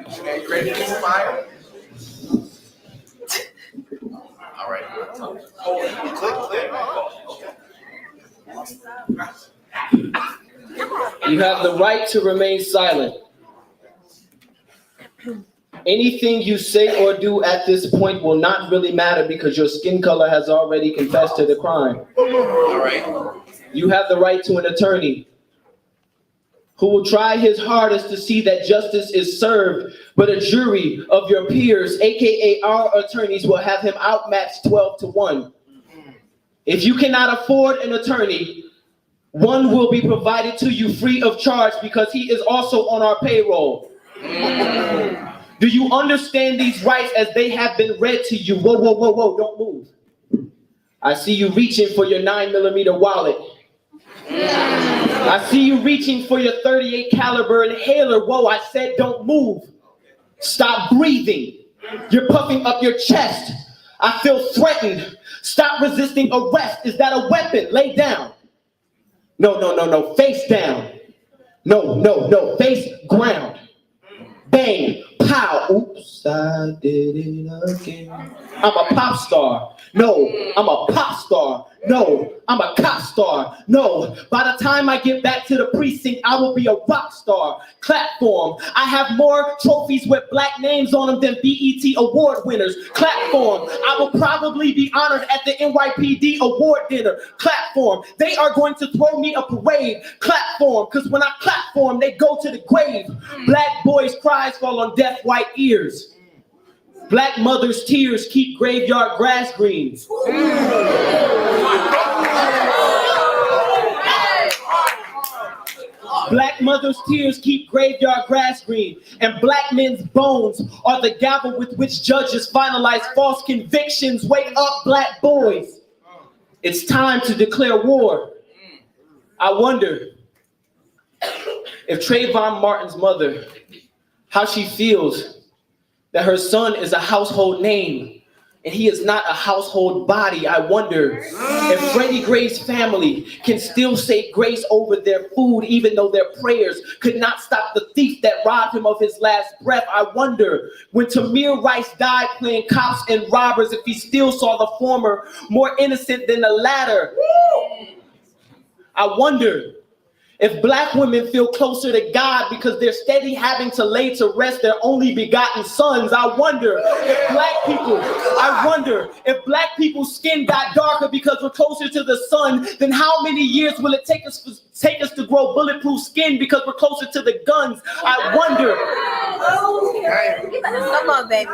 Okay, you ready to get some fire? All right. Hold it. Click. You have the right to remain silent. Anything you say or do at this point will not really matter because your skin color has already confessed to the crime. All right. You have the right to an attorney who will try his hardest to see that justice is served, but a jury of your peers, aka our attorneys, will have him outmatched 12-1. If you cannot afford an attorney, one will be provided to you free of charge because he is also on our payroll. Do you understand these rights as they have been read to you? Whoa, don't move. I see you reaching for your 9mm wallet. I see you reaching for your 38 caliber inhaler. Whoa, I said don't move. Stop breathing. You're puffing up your chest. I feel threatened. Stop resisting arrest. Is that a weapon? Lay down. No. Face down. No. Face ground. Bang. Pow. Oops, I did it again. I'm a pop star. No, I'm a pop star. No, I'm a cop star. No, by the time I get back to the precinct, I will be a rock star. Clap for 'em. I have more trophies with black names on them than BET award winners. Clap for 'em. I will probably be honored at the NYPD award dinner. Clap for 'em. They are going to throw me a parade. Clap for 'em, because when I clap for 'em, they go to the grave. Black boys' cries fall on deaf white ears. Black mothers' tears keep graveyard grass green. Black mothers' tears keep graveyard grass green, and black men's bones are the gavel with which judges finalize false convictions. Wake up, black boys. It's time to declare war. I wonder if Trayvon Martin's mother, how she feels that her son is a household name and he is not a household body. I wonder if Freddie Gray's family can still say grace over their food even though their prayers could not stop the thief that robbed him of his last breath. I wonder when Tamir Rice died playing cops and robbers if he still saw the former more innocent than the latter. I wonder if black women feel closer to God because they're steady having to lay to rest their only begotten sons. I wonder if black people's skin got darker because we're closer to the sun, then how many years will it take us to grow bulletproof skin because we're closer to the guns? I wonder. Come on, baby.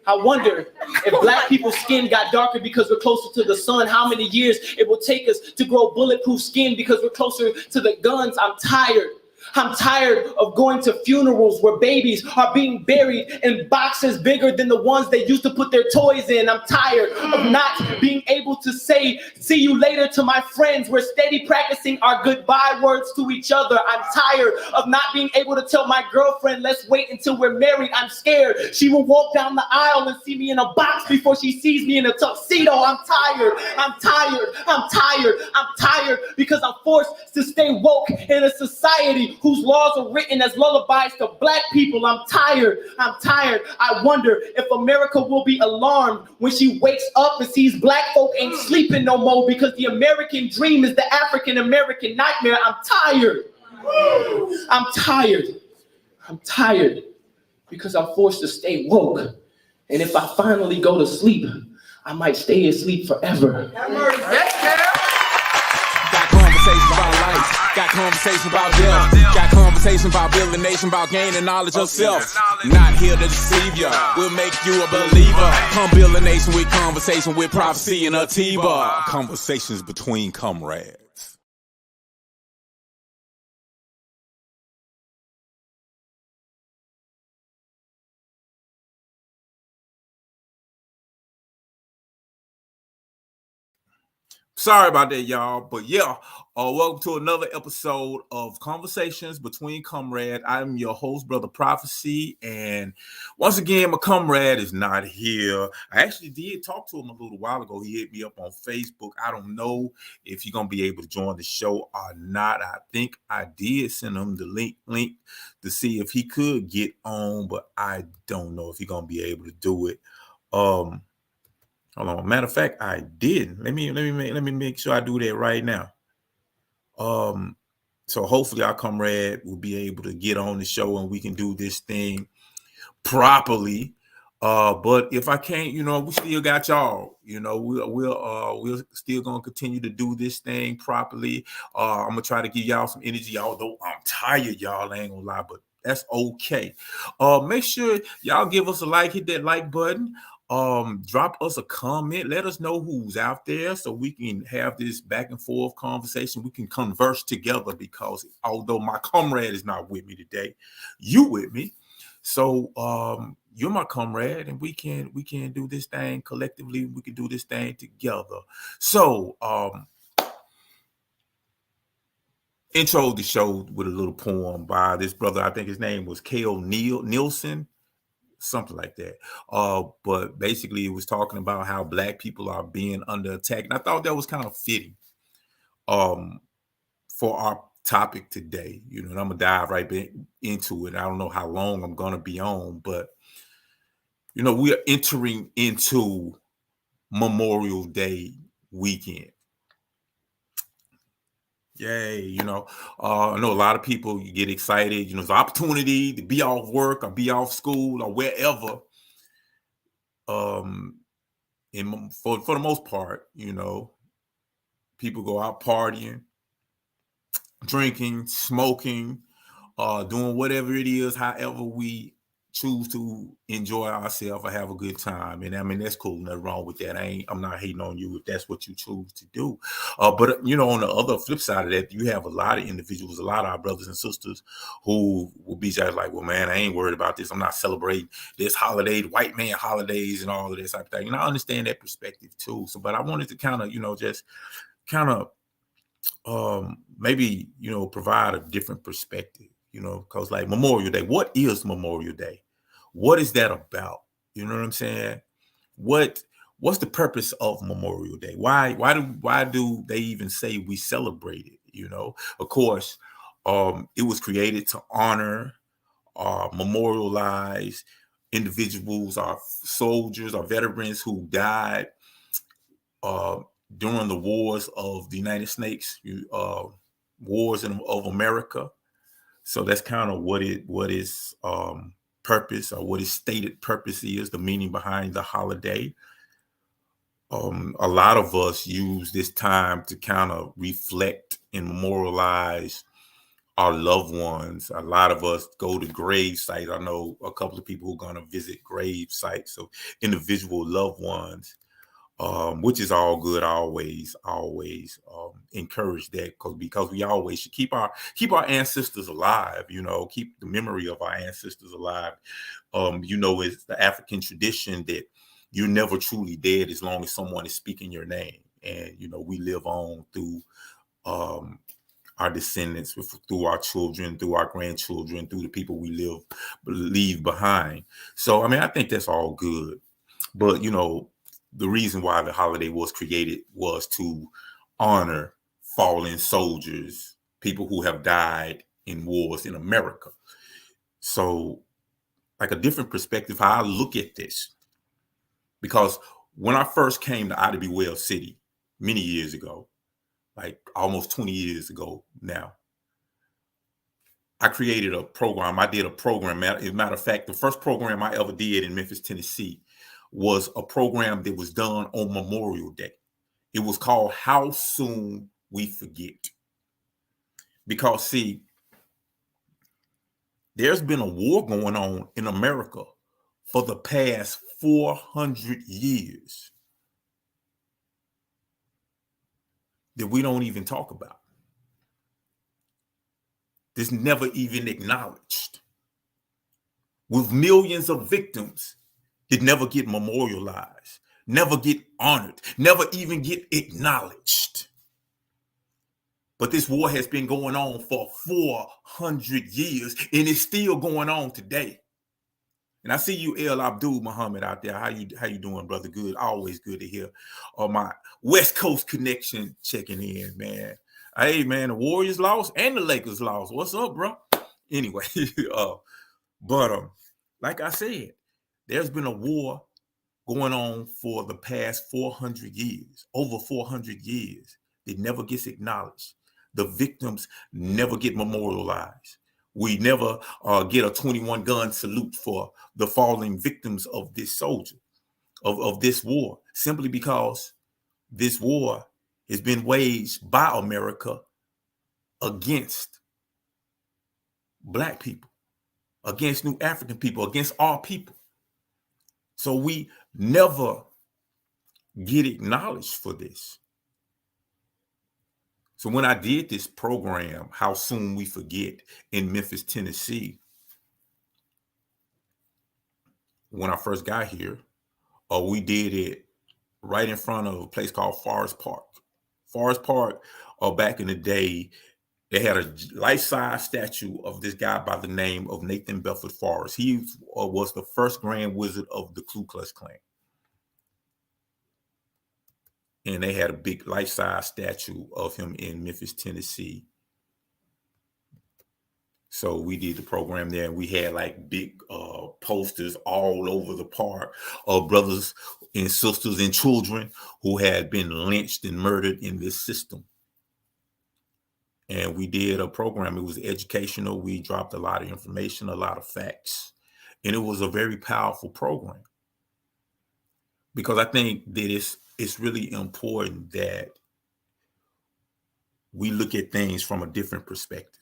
I wonder if black people's skin got darker because we're closer to the sun, how many years it will take us to grow bulletproof skin because we're closer to the guns. I'm tired. I'm tired of going to funerals where babies are being buried in boxes bigger than the ones they used to put their toys in. I'm tired of not being able to say, see you later to my friends. We're steady practicing our goodbye words to each other. I'm tired of not being able to tell my girlfriend, let's wait until we're married. I'm scared she will walk down the aisle and see me in a box before she sees me in a tuxedo. I'm tired because I'm forced to stay woke in a society whose laws are written as lullabies to black people. I'm tired. I wonder if America will be alarmed when she wakes up and sees black folk ain't sleeping no more because the American dream is the African American nightmare. I'm tired because I'm forced to stay woke. And if I finally go to sleep, I might stay asleep forever. Got conversation about death. Got conversation about building a nation, about gaining knowledge of self. Not here to deceive ya. We'll make you a believer. Come build a nation with conversation, with prophecy and a T-bar. Conversations between comrades. Sorry about that, y'all. But yeah, welcome to another episode of Conversations Between Comrades. I'm your host, Brother Prophecy. And once again, my comrade is not here. I actually did talk to him a little while ago. He hit me up on Facebook. I don't know if he's going to be able to join the show or not. I think I did send him the link to see if he could get on, but I don't know if he's going to be able to do it. Hold on. Matter of fact, I did. Let me make sure I do that right now. So hopefully our comrade will be able to get on the show and we can do this thing properly. But if I can't, we still got y'all. We're still gonna continue to do this thing properly. I'm gonna try to give y'all some energy, although I'm tired, y'all. I ain't gonna lie, but that's okay. Make sure y'all give us a like, hit that like button. Drop us a comment, let us know who's out there so we can have this back and forth conversation. We can converse together, because although my comrade is not with me today, you with me. So you're my comrade, and we can do this thing collectively. We can do this thing together. So intro the show with a little poem by this brother. I think his name was K.O. Nielsen. Something like that. But basically it was talking about how Black people are being under attack. And I thought that was kind of fitting for our topic today. And I'm gonna dive right into it. I don't know how long I'm gonna be on, but we are entering into Memorial Day weekend. Yay, I know a lot of people, you get excited, it's an opportunity to be off work or be off school or wherever. And for the most part, people go out partying, drinking, smoking, doing whatever it is, however we choose to enjoy ourselves or have a good time. And I mean, that's cool. Nothing wrong with that. I'm not hating on you if that's what you choose to do. But on the other flip side of that, you have a lot of individuals, a lot of our brothers and sisters who will be just like, well, man, I ain't worried about this. I'm not celebrating this holiday, white man holidays and all of this type of thing. And I understand that perspective too. So, but I wanted to kind of, just kind of maybe, provide a different perspective, because like Memorial Day, what is Memorial Day? What is that about? You know what I'm saying? What's the purpose of Memorial Day? Why do they even say we celebrate it? Of course, it was created to honor, memorialize individuals, our soldiers, our veterans who died during the wars of the United States, wars of America. So that's kind of what is purpose, or what its stated purpose is, the meaning behind the holiday. A lot of us use this time to kind of reflect and memorialize our loved ones. A lot of us go to grave sites. I know a couple of people who are going to visit grave sites of individual loved ones, which is all good. I always encourage that, because we always should keep our ancestors alive, keep the memory of our ancestors alive. It's the African tradition that you're never truly dead as long as someone is speaking your name. And, we live on through our descendants, through our children, through our grandchildren, through the people we leave behind. So, I mean, I think that's all good. But, the reason why the holiday was created was to honor fallen soldiers, people who have died in wars in America. So, like a different perspective, how I look at this, because when I first came to Ida B. Wells City many years ago, like almost 20 years ago now, I created a program. I did a program. As a matter of fact, the first program I ever did in Memphis, Tennessee, was a program that was done on Memorial Day. It was called How Soon We Forget. Because, see, there's been a war going on in America for the past 400 years that we don't even talk about. This never even acknowledged. With millions of victims that never get memorialized. never get honored, never even get acknowledged. But this war has been going on for 400 years, and it's still going on today. And I see you, El Abdul Muhammad, out there. How you doing, brother? Good. Always good to hear. My West Coast connection checking in, man. Hey, man, the Warriors lost and the Lakers lost. What's up, bro? Anyway, but like I said, there's been a war going on for the past 400 years, over 400 years. It never gets acknowledged. The victims never get memorialized. We never get a 21 gun salute for the fallen victims of this soldier, of this war, simply because this war has been waged by America against Black people, against New African people, against our people. So we never get acknowledged for this. So when I did this program, How Soon We Forget, in Memphis, Tennessee, when I first got here, we did it right in front of a place called Forest Park. Forest Park, back in the day, they had a life-size statue of this guy by the name of Nathan Bedford Forrest. He was the first Grand Wizard of the Ku Klux Klan. And they had a big life-size statue of him in Memphis, Tennessee. So we did the program there, and we had like big posters all over the park of brothers and sisters and children who had been lynched and murdered in this system. And we did a program. It was educational. We dropped a lot of information, a lot of facts, and it was a very powerful program, because I think that it's really important that we look at things from a different perspective.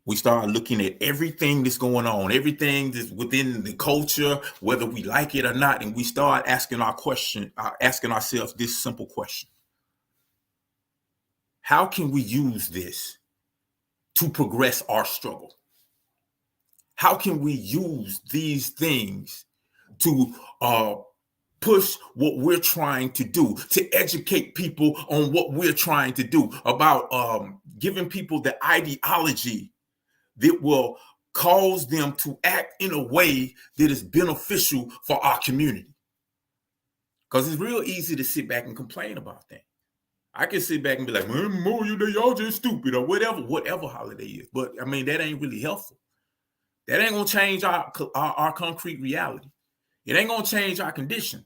We start looking at everything that's going on, everything that's within the culture, whether we like it or not, and we start asking ourselves this simple question: how can we use this to progress our struggle? How can we use these things to push what we're trying to do, to educate people on what we're trying to do, about giving people the ideology that will cause them to act in a way that is beneficial for our community? Because it's real easy to sit back and complain about things. I can sit back and be like, man, Memorial Day, y'all just stupid, or whatever holiday is. But I mean, that ain't really helpful. That ain't gonna change our concrete reality. It ain't gonna change our condition.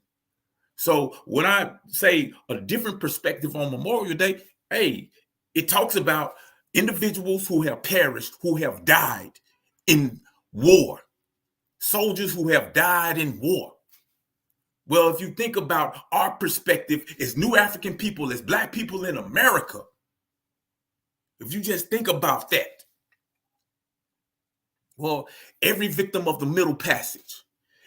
So when I say a different perspective on Memorial Day, hey, it talks about individuals who have perished, who have died in war, soldiers who have died in war. Well, if you think about our perspective as New African people, as Black people in America, if you just think about that, well, every victim of the Middle Passage,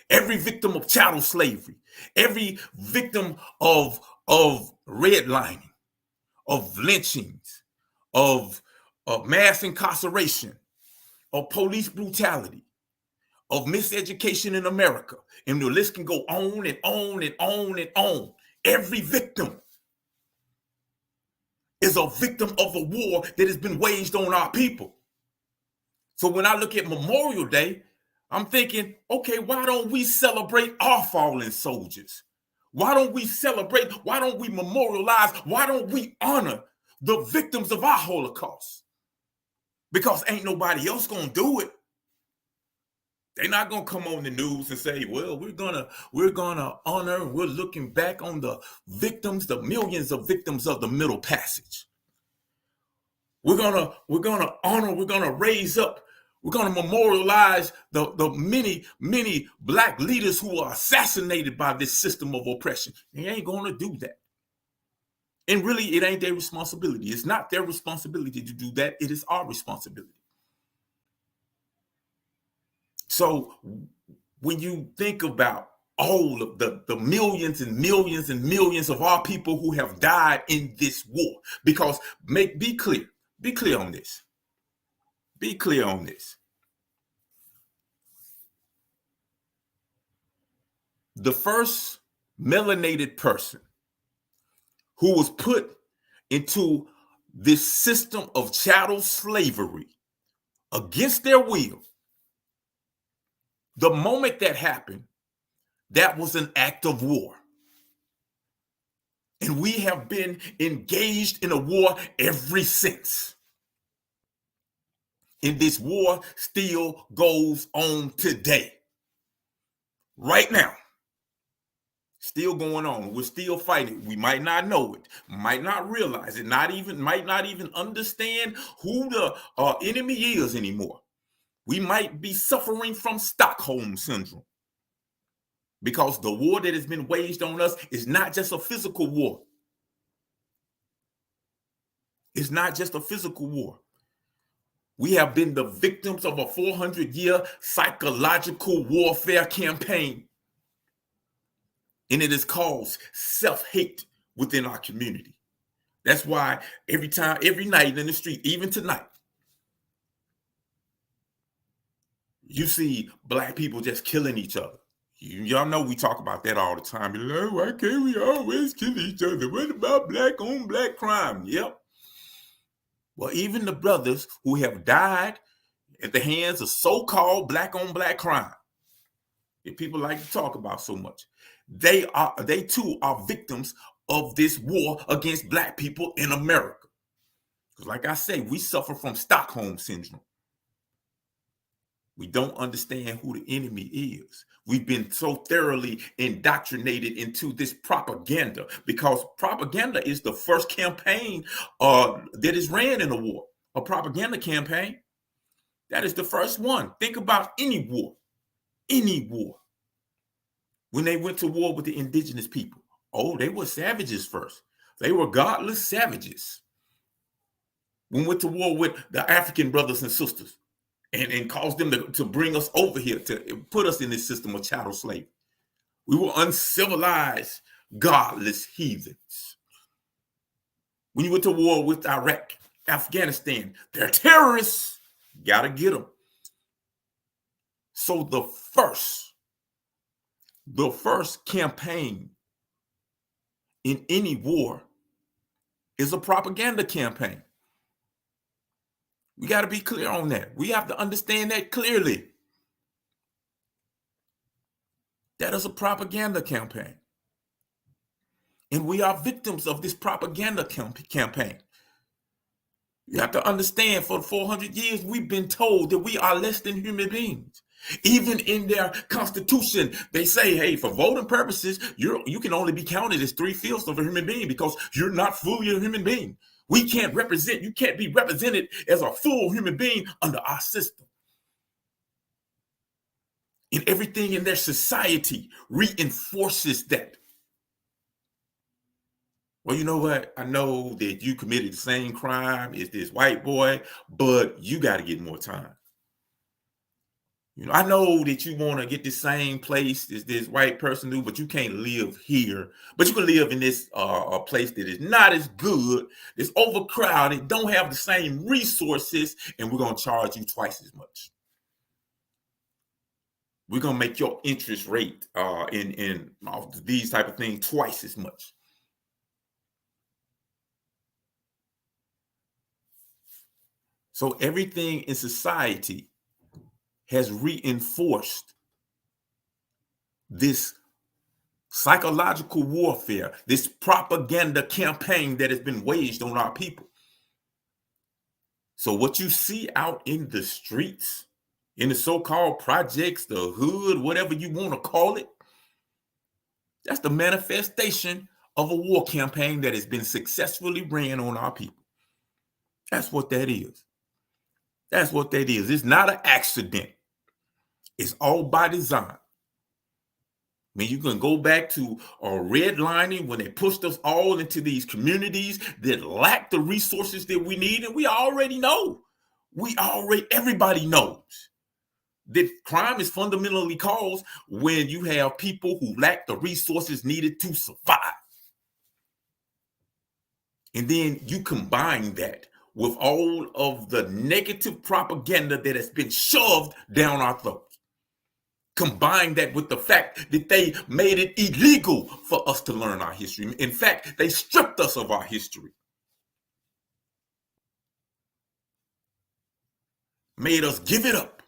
every victim of chattel slavery, every victim of redlining, of lynchings, of mass incarceration, of police brutality, of miseducation in America, and the list can go on and on and on and on. Every victim is a victim of a war that has been waged on our people. So when I look at Memorial Day, I'm thinking, okay, why don't we celebrate our fallen soldiers? Why don't we celebrate? Why don't we memorialize? Why don't we honor the victims of our Holocaust? Because ain't nobody else gonna do it. They're not gonna come on the news and say, well, we're gonna honor, and we're looking back on the victims, the millions of victims of the Middle Passage. We're gonna honor, we're gonna raise up, we're gonna memorialize the many, many Black leaders who are assassinated by this system of oppression. They ain't gonna do that. And really, it ain't their responsibility. It's not their responsibility to do that. It is our responsibility. So when you think about all of the millions and millions and millions of our people who have died in this war, because be clear on this. Be clear on this. The first melanated person who was put into this system of chattel slavery against their will, the moment that happened, that was an act of war. And we have been engaged in a war ever since. And this war still goes on today. Right now. Still going on. We're still fighting. We might not know it, might not realize it, might not even understand who the enemy is anymore. We might be suffering from Stockholm syndrome because the war that has been waged on us is not just a physical war. It's not just a physical war. We have been the victims of a 400-year psychological warfare campaign. And it has caused self-hate within our community. That's why every night in the street, even tonight, you see Black people just killing each other. Y'all know we talk about that all the time. You're like, why can't we always kill each other? What about Black on Black crime? Yep. Well, even the brothers who have died at the hands of so-called Black on Black crime, that people like to talk about so much, they too are victims of this war against Black people in America. Because like I say, we suffer from Stockholm syndrome. We don't understand who the enemy is. We've been so thoroughly indoctrinated into this propaganda, because propaganda is the first campaign that is ran in a war. A propaganda campaign, that is the first one. Think about any war. Any war. When they went to war with the indigenous people, oh, they were savages first. They were godless savages. We went to war with the African brothers and sisters and caused them to bring us over here, to put us in this system of chattel slavery. We were uncivilized, godless heathens. When you went to war with Iraq, Afghanistan, they're terrorists. Gotta get them. So the first campaign in any war is a propaganda campaign. We got to be clear on that. We have to understand that clearly. That is a propaganda campaign. And we are victims of this propaganda campaign. You have to understand, for 400 years, we've been told that we are less than human beings. Even in their constitution, they say, hey, for voting purposes, you can only be counted as 3/5 of a human being because you're not fully a human being. You can't be represented as a full human being under our system. And everything in their society reinforces that. Well, you know what? I know that you committed the same crime as this white boy, but you got to get more time. You know, I know that you want to get the same place as this white person do, but you can't live here. But you can live in this a place that is not as good, it's overcrowded, don't have the same resources, and we're going to charge you twice as much. We're going to make your interest rate in these type of things twice as much. So everything in society has reinforced this psychological warfare, this propaganda campaign that has been waged on our people. So what you see out in the streets, in the so-called projects, the hood, whatever you want to call it, that's the manifestation of a war campaign that has been successfully ran on our people. That's what that is. That's what that is. It's not an accident. It's all by design. I mean, you can go back to redlining when they pushed us all into these communities that lack the resources that we need. And we already know. Everybody knows that crime is fundamentally caused when you have people who lack the resources needed to survive. And then you combine that with all of the negative propaganda that has been shoved down our throats. Combine that with the fact that they made it illegal for us to learn our history. In fact, they stripped us of our history. Made us give it up.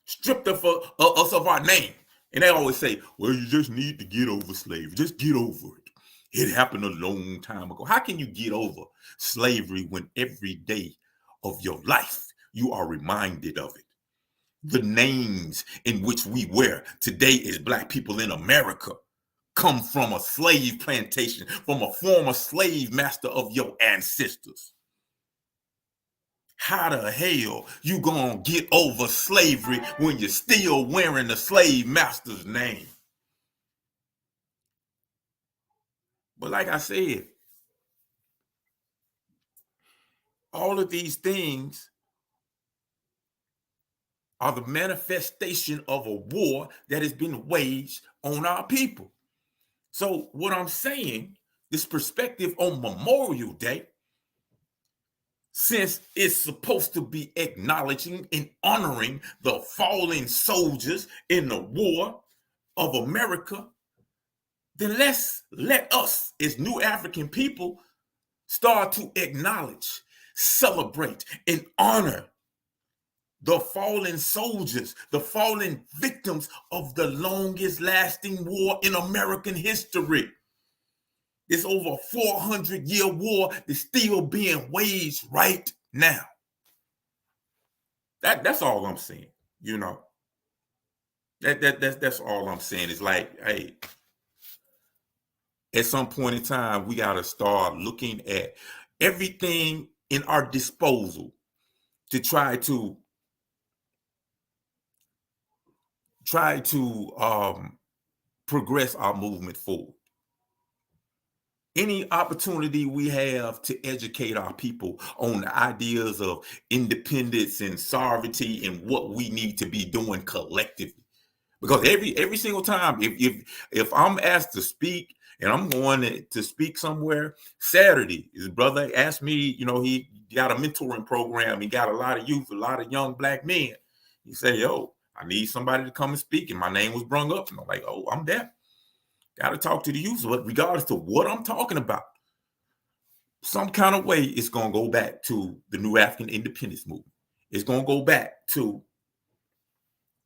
Stripped us of our name. And they always say, well, you just need to get over slavery. Just get over it. It happened a long time ago. How can you get over slavery when every day of your life you are reminded of it? The names in which we wear today as Black people in America come from a slave plantation, from a former slave master of your ancestors. How the hell you gonna get over slavery when you're still wearing the slave master's name? But like I said, all of these things are the manifestation of a war that has been waged on our people. So what I'm saying, this perspective on Memorial Day, since it's supposed to be acknowledging and honoring the fallen soldiers in the war of America, then let us as new African people start to acknowledge, celebrate, and honor the fallen soldiers, the fallen victims of the longest lasting war in American history. This over 400-year war is still being waged right now. That's all I'm saying, you know. That's all I'm saying. It's like, hey, at some point in time, we got to start looking at everything in our disposal to try to progress our movement forward. Any opportunity we have to educate our people on the ideas of independence and sovereignty and what we need to be doing collectively. Because every single time, if I'm asked to speak and I'm going to speak somewhere, Saturday, his brother asked me, you know, he got a mentoring program. He got a lot of youth, a lot of young Black men. He said, yo, I need somebody to come and speak. And my name was brung up. And I'm like, oh, I'm there. Got to talk to the youth, regardless to what I'm talking about. Some kind of way, it's going to go back to the New African Independence Movement. It's going to go back to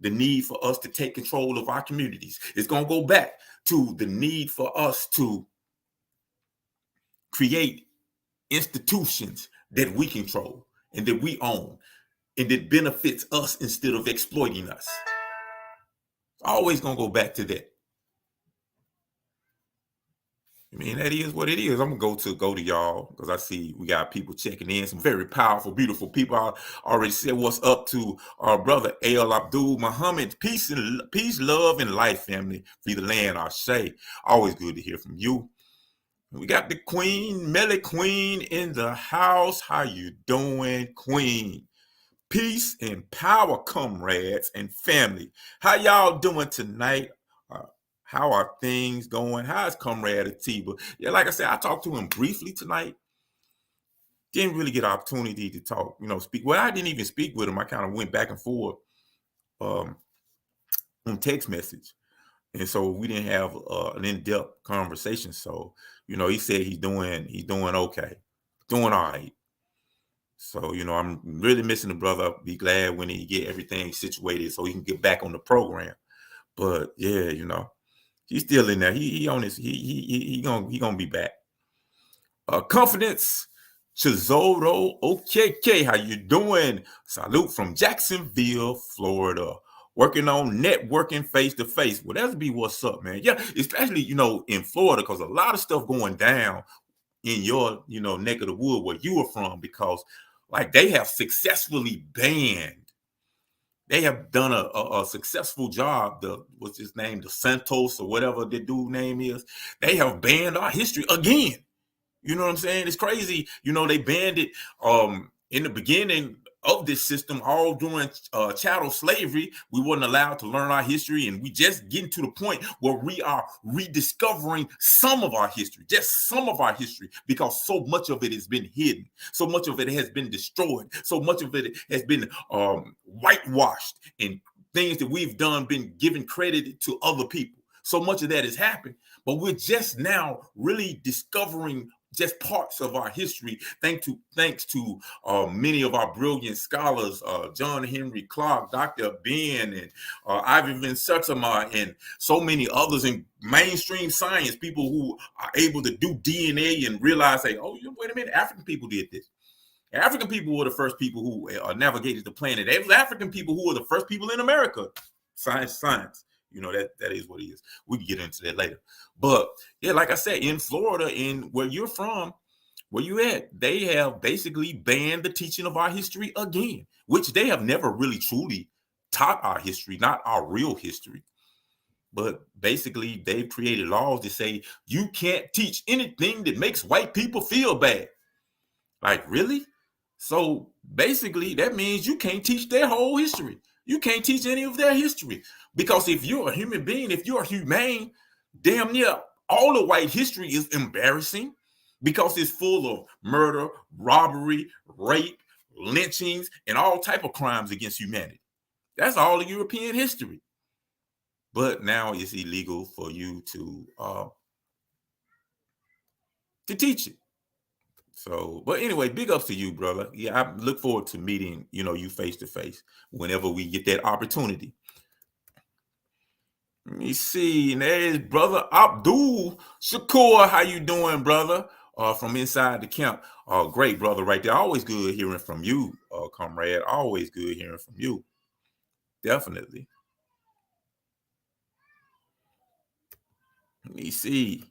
the need for us to take control of our communities. It's going to go back to the need for us to create institutions that we control and that we own and that benefits us instead of exploiting us. It's always going to go back to that. I mean, that is what it is. I'm gonna go to y'all because I see we got people checking in. Some very powerful, beautiful people. I already said what's up to our brother El Abdul Muhammad. Peace, love, and life, family. Free the land, I say. Always good to hear from you. We got the Queen, Melly Queen in the house. How you doing, Queen? Peace and power, comrades and family. How y'all doing tonight? How are things going? How's Comrade Atiba? Yeah, like I said, I talked to him briefly tonight. Didn't really get an opportunity to talk, speak. Well, I didn't even speak with him. I kind of went back and forth on text message. And so we didn't have an in-depth conversation. So, he said he's doing okay, doing all right. So, I'm really missing the brother. Be glad when he get everything situated so he can get back on the program. But yeah, he's still in there. He on his. He gonna be back. Confidence, Chizoro. Okay, how you doing? Salute from Jacksonville, Florida. Working on networking face to face. Well, that'll be what's up, man. Yeah, especially in Florida, because a lot of stuff going down in your neck of the wood where you are from, because like they have successfully banned. They have done a successful job. What's his name? The Santos or whatever the dude name is. They have banned our history again. You know what I'm saying? It's crazy. They banned it in the beginning of this system, all during chattel slavery. We weren't allowed to learn our history, and we just getting to the point where we are rediscovering some of our history, just some of our history, because so much of it has been hidden, so much of it has been destroyed, so much of it has been whitewashed and things that we've done been given credit to other people. So much of that has happened, but we're just now really discovering just parts of our history, thanks to many of our brilliant scholars, John Henry Clark, Dr. Ben, and Ivan Van Sertima, and so many others in mainstream science, people who are able to do DNA and realize, hey, oh, wait a minute, African people did this. African people were the first people who navigated the planet. It was African people who were the first people in America. Science. You know, that is what it is. We can get into that later. But yeah, like I said, in Florida, in where you're from, where you at, they have basically banned the teaching of our history again, which they have never really truly taught our history, not our real history. But basically, they've created laws that say you can't teach anything that makes white people feel bad. Like, really? So basically, that means you can't teach their whole history. You can't teach any of their history. Because if you're a human being, if you're humane, damn near all of white history is embarrassing because it's full of murder, robbery, rape, lynchings, and all type of crimes against humanity. That's all of European history. But now it's illegal for you to teach it. So, but anyway, big ups to you, brother. Yeah, I look forward to meeting, you face to face whenever we get that opportunity. Let me see. And there's brother Abdul Shakur. How you doing, brother? From inside the camp. Great, brother, right there. Always good hearing from you, comrade. Always good hearing from you. Definitely. Let me see.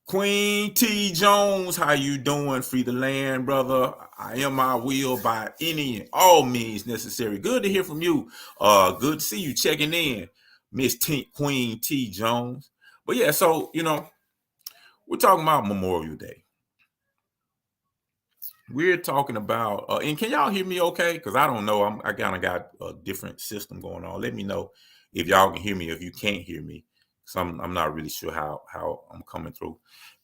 Queen T. Jones, how you doing? Free the land, brother. I am my will by any and all means necessary. Good to hear from you. Good to see you checking in, Miss Queen T. Jones. But yeah, so, we're talking about Memorial Day. We're talking about, and can y'all hear me okay? Because I don't know. I kind of got a different system going on. Let me know if y'all can hear me, if you can't hear me. So I'm not really sure how I'm coming through.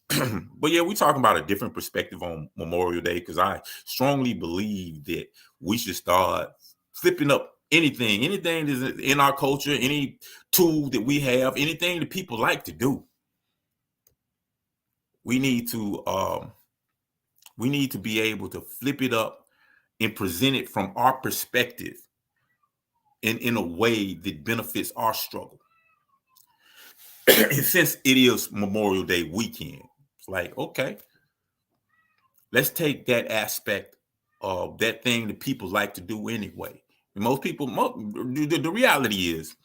But yeah, we're talking about a different perspective on Memorial Day because I strongly believe that we should start flipping up anything that's in our culture, any tool that we have, anything that people like to do. We need to be able to flip it up and present it from our perspective in a way that benefits our struggle. Since it is Memorial Day weekend, it's like, okay, let's take that aspect of that thing that people like to do anyway. And most people, the reality is,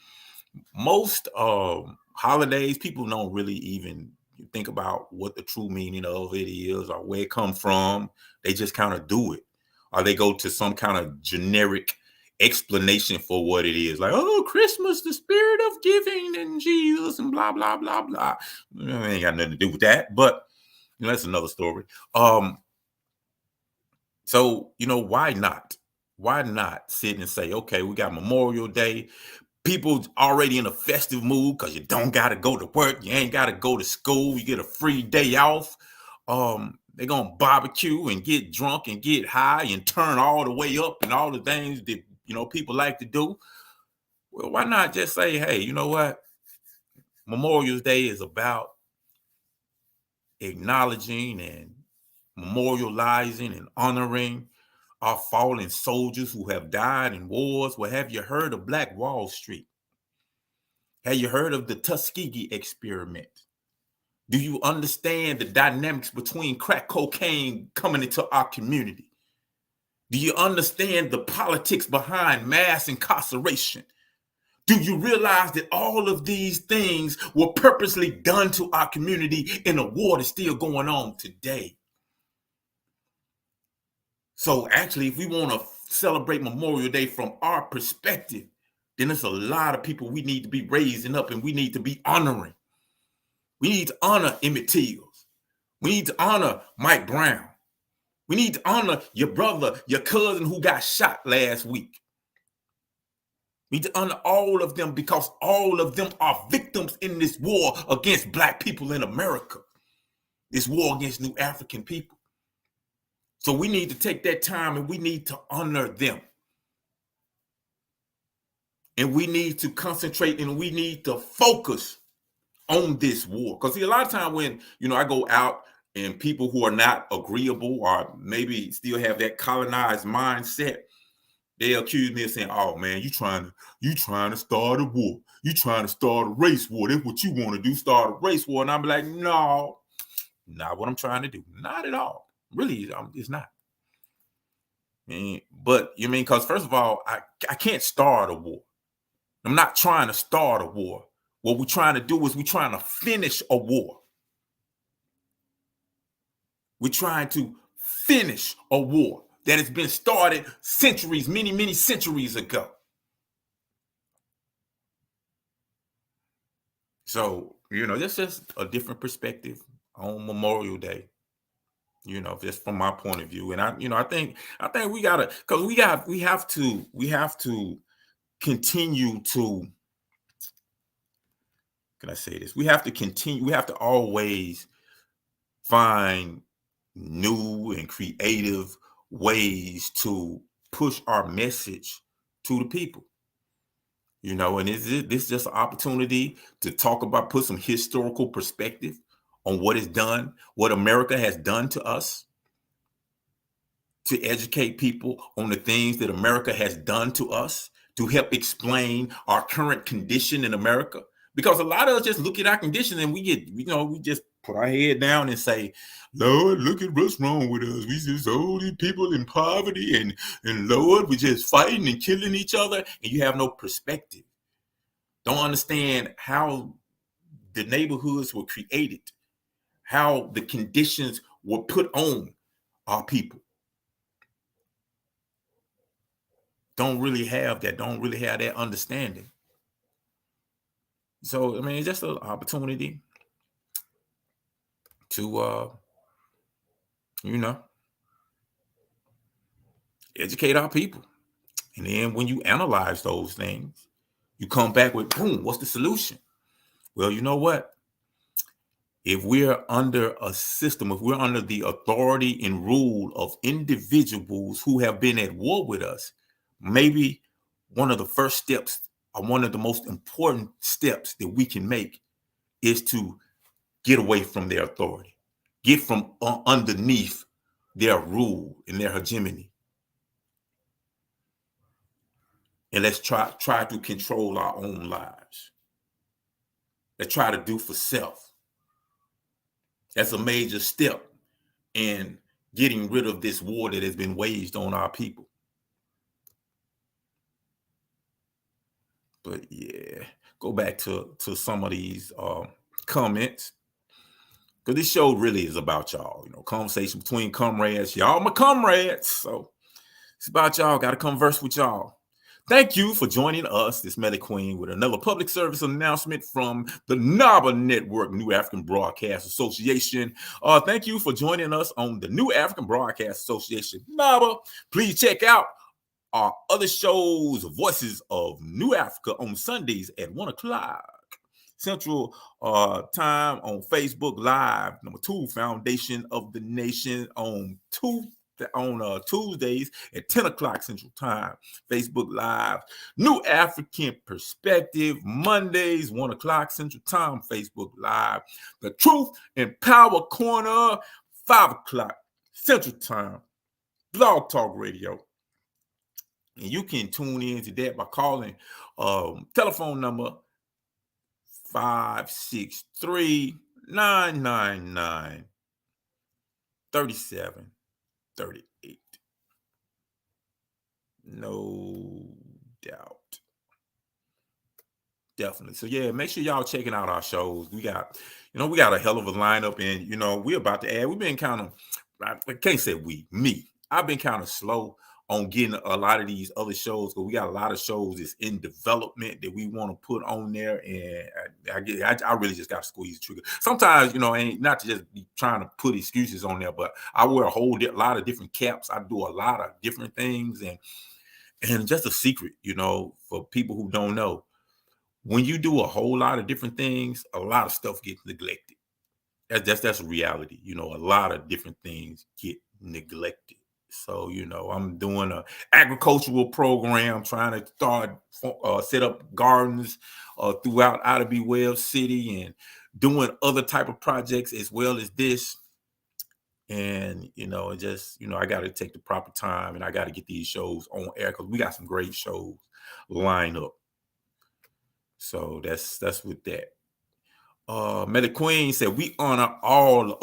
most holidays, people don't really even think about what the true meaning of it is or where it comes from. They just kind of do it, or they go to some kind of generic explanation for what it is, like, oh, Christmas, the spirit of giving and Jesus and blah blah blah blah. It ain't got nothing to do with that, but that's another story. So why not sit and say, okay, we got Memorial Day, people already in a festive mood because you don't got to go to work, you ain't got to go to school, you get a free day off. They're gonna barbecue and get drunk and get high and turn all the way up and all the things that people like to do. Well, why not just say, hey, you know what? Memorial Day is about acknowledging and memorializing and honoring our fallen soldiers who have died in wars. Well, have you heard of Black Wall Street? Have you heard of the Tuskegee experiment? Do you understand the dynamics between crack cocaine coming into our community? Do you understand the politics behind mass incarceration? Do you realize that all of these things were purposely done to our community and the war that's still going on today? So actually, if we want to celebrate Memorial Day from our perspective, then there's a lot of people we need to be raising up and we need to be honoring. We need to honor Emmett Till. We need to honor Mike Brown. We need to honor your brother, your cousin who got shot last week. We need to honor all of them because all of them are victims in this war against Black people in America. This war against New African people. So we need to take that time and we need to honor them. And we need to concentrate and we need to focus on this war. Because see, a lot of time when, I go out and people who are not agreeable or maybe still have that colonized mindset, they accuse me of saying, oh man, you trying to start a war. You trying to start a race war. That's what you want to do, start a race war. And I'm like, no, not what I'm trying to do. Not at all. Really, it's not. But because first of all, I can't start a war. I'm not trying to start a war. What we're trying to do is we're trying to finish a war. We're trying to finish a war that has been started centuries, many, many centuries ago. So, that's just a different perspective on Memorial Day, just from my point of view. And I think we gotta, because we have to continue to, can I say this? We have to always find new and creative ways to push our message to the people. And this is just an opportunity to talk about, put some historical perspective on what is done, what America has done to us, to educate people on the things that America has done to us, to help explain our current condition in America. Because a lot of us just look at our condition and we just put our head down and say, Lord, look at what's wrong with us. We just all these people in poverty and Lord, we're just fighting and killing each other. And you have no perspective. Don't understand how the neighborhoods were created, how the conditions were put on our people. Don't really have that understanding. So, it's just an opportunity to, educate our people. And then when you analyze those things, you come back with, boom, what's the solution? Well, you know what? If we're under a system, if we're under the authority and rule of individuals who have been at war with us, maybe one of the first steps or one of the most important steps that we can make is to get away from their authority, get from underneath their rule and their hegemony. And let's try to control our own lives. Let's try to do for self. That's a major step in getting rid of this war that has been waged on our people. But yeah, go back to some of these comments. Because this show really is about y'all, conversation between comrades. Y'all my comrades. So it's about y'all. Got to converse with y'all. Thank you for joining us, this Melly Queen, with another public service announcement from the NABA Network, New African Broadcast Association. Thank you for joining us on the New African Broadcast Association, NABA. Please check out our other shows, Voices of New Africa, on Sundays at 1 o'clock Central Time on Facebook Live. Number 2, Foundation of the Nation on Tuesdays at 10 o'clock Central Time, Facebook Live. New African Perspective, Mondays, 1 o'clock Central Time, Facebook Live. The Truth and Power Corner, 5 o'clock Central Time, Blog Talk Radio. And you can tune in to that by calling telephone number 563-999-3738. No doubt. Definitely. So yeah, make sure y'all checking out our shows. We got a hell of a lineup, and we're about to add. We've been kind of, I can't say me. I've been kind of slow on getting a lot of these other shows, because we got a lot of shows that's in development that we want to put on there, and I really just got to squeeze the trigger. Sometimes, ain't not to just be trying to put excuses on there, but I wear a lot of different caps. I do a lot of different things, and just a secret, for people who don't know, when you do a whole lot of different things, a lot of stuff gets neglected. That's a reality. A lot of different things get neglected. So, you know, I'm doing a agricultural program, trying to start set up gardens throughout Ida B. Wells City, and doing other type of projects as well as this. And, you know, it just, you know, I got to take the proper time, and I got to get these shows on air because we got some great shows lined up. So that's with that. Meta Queen said we honor all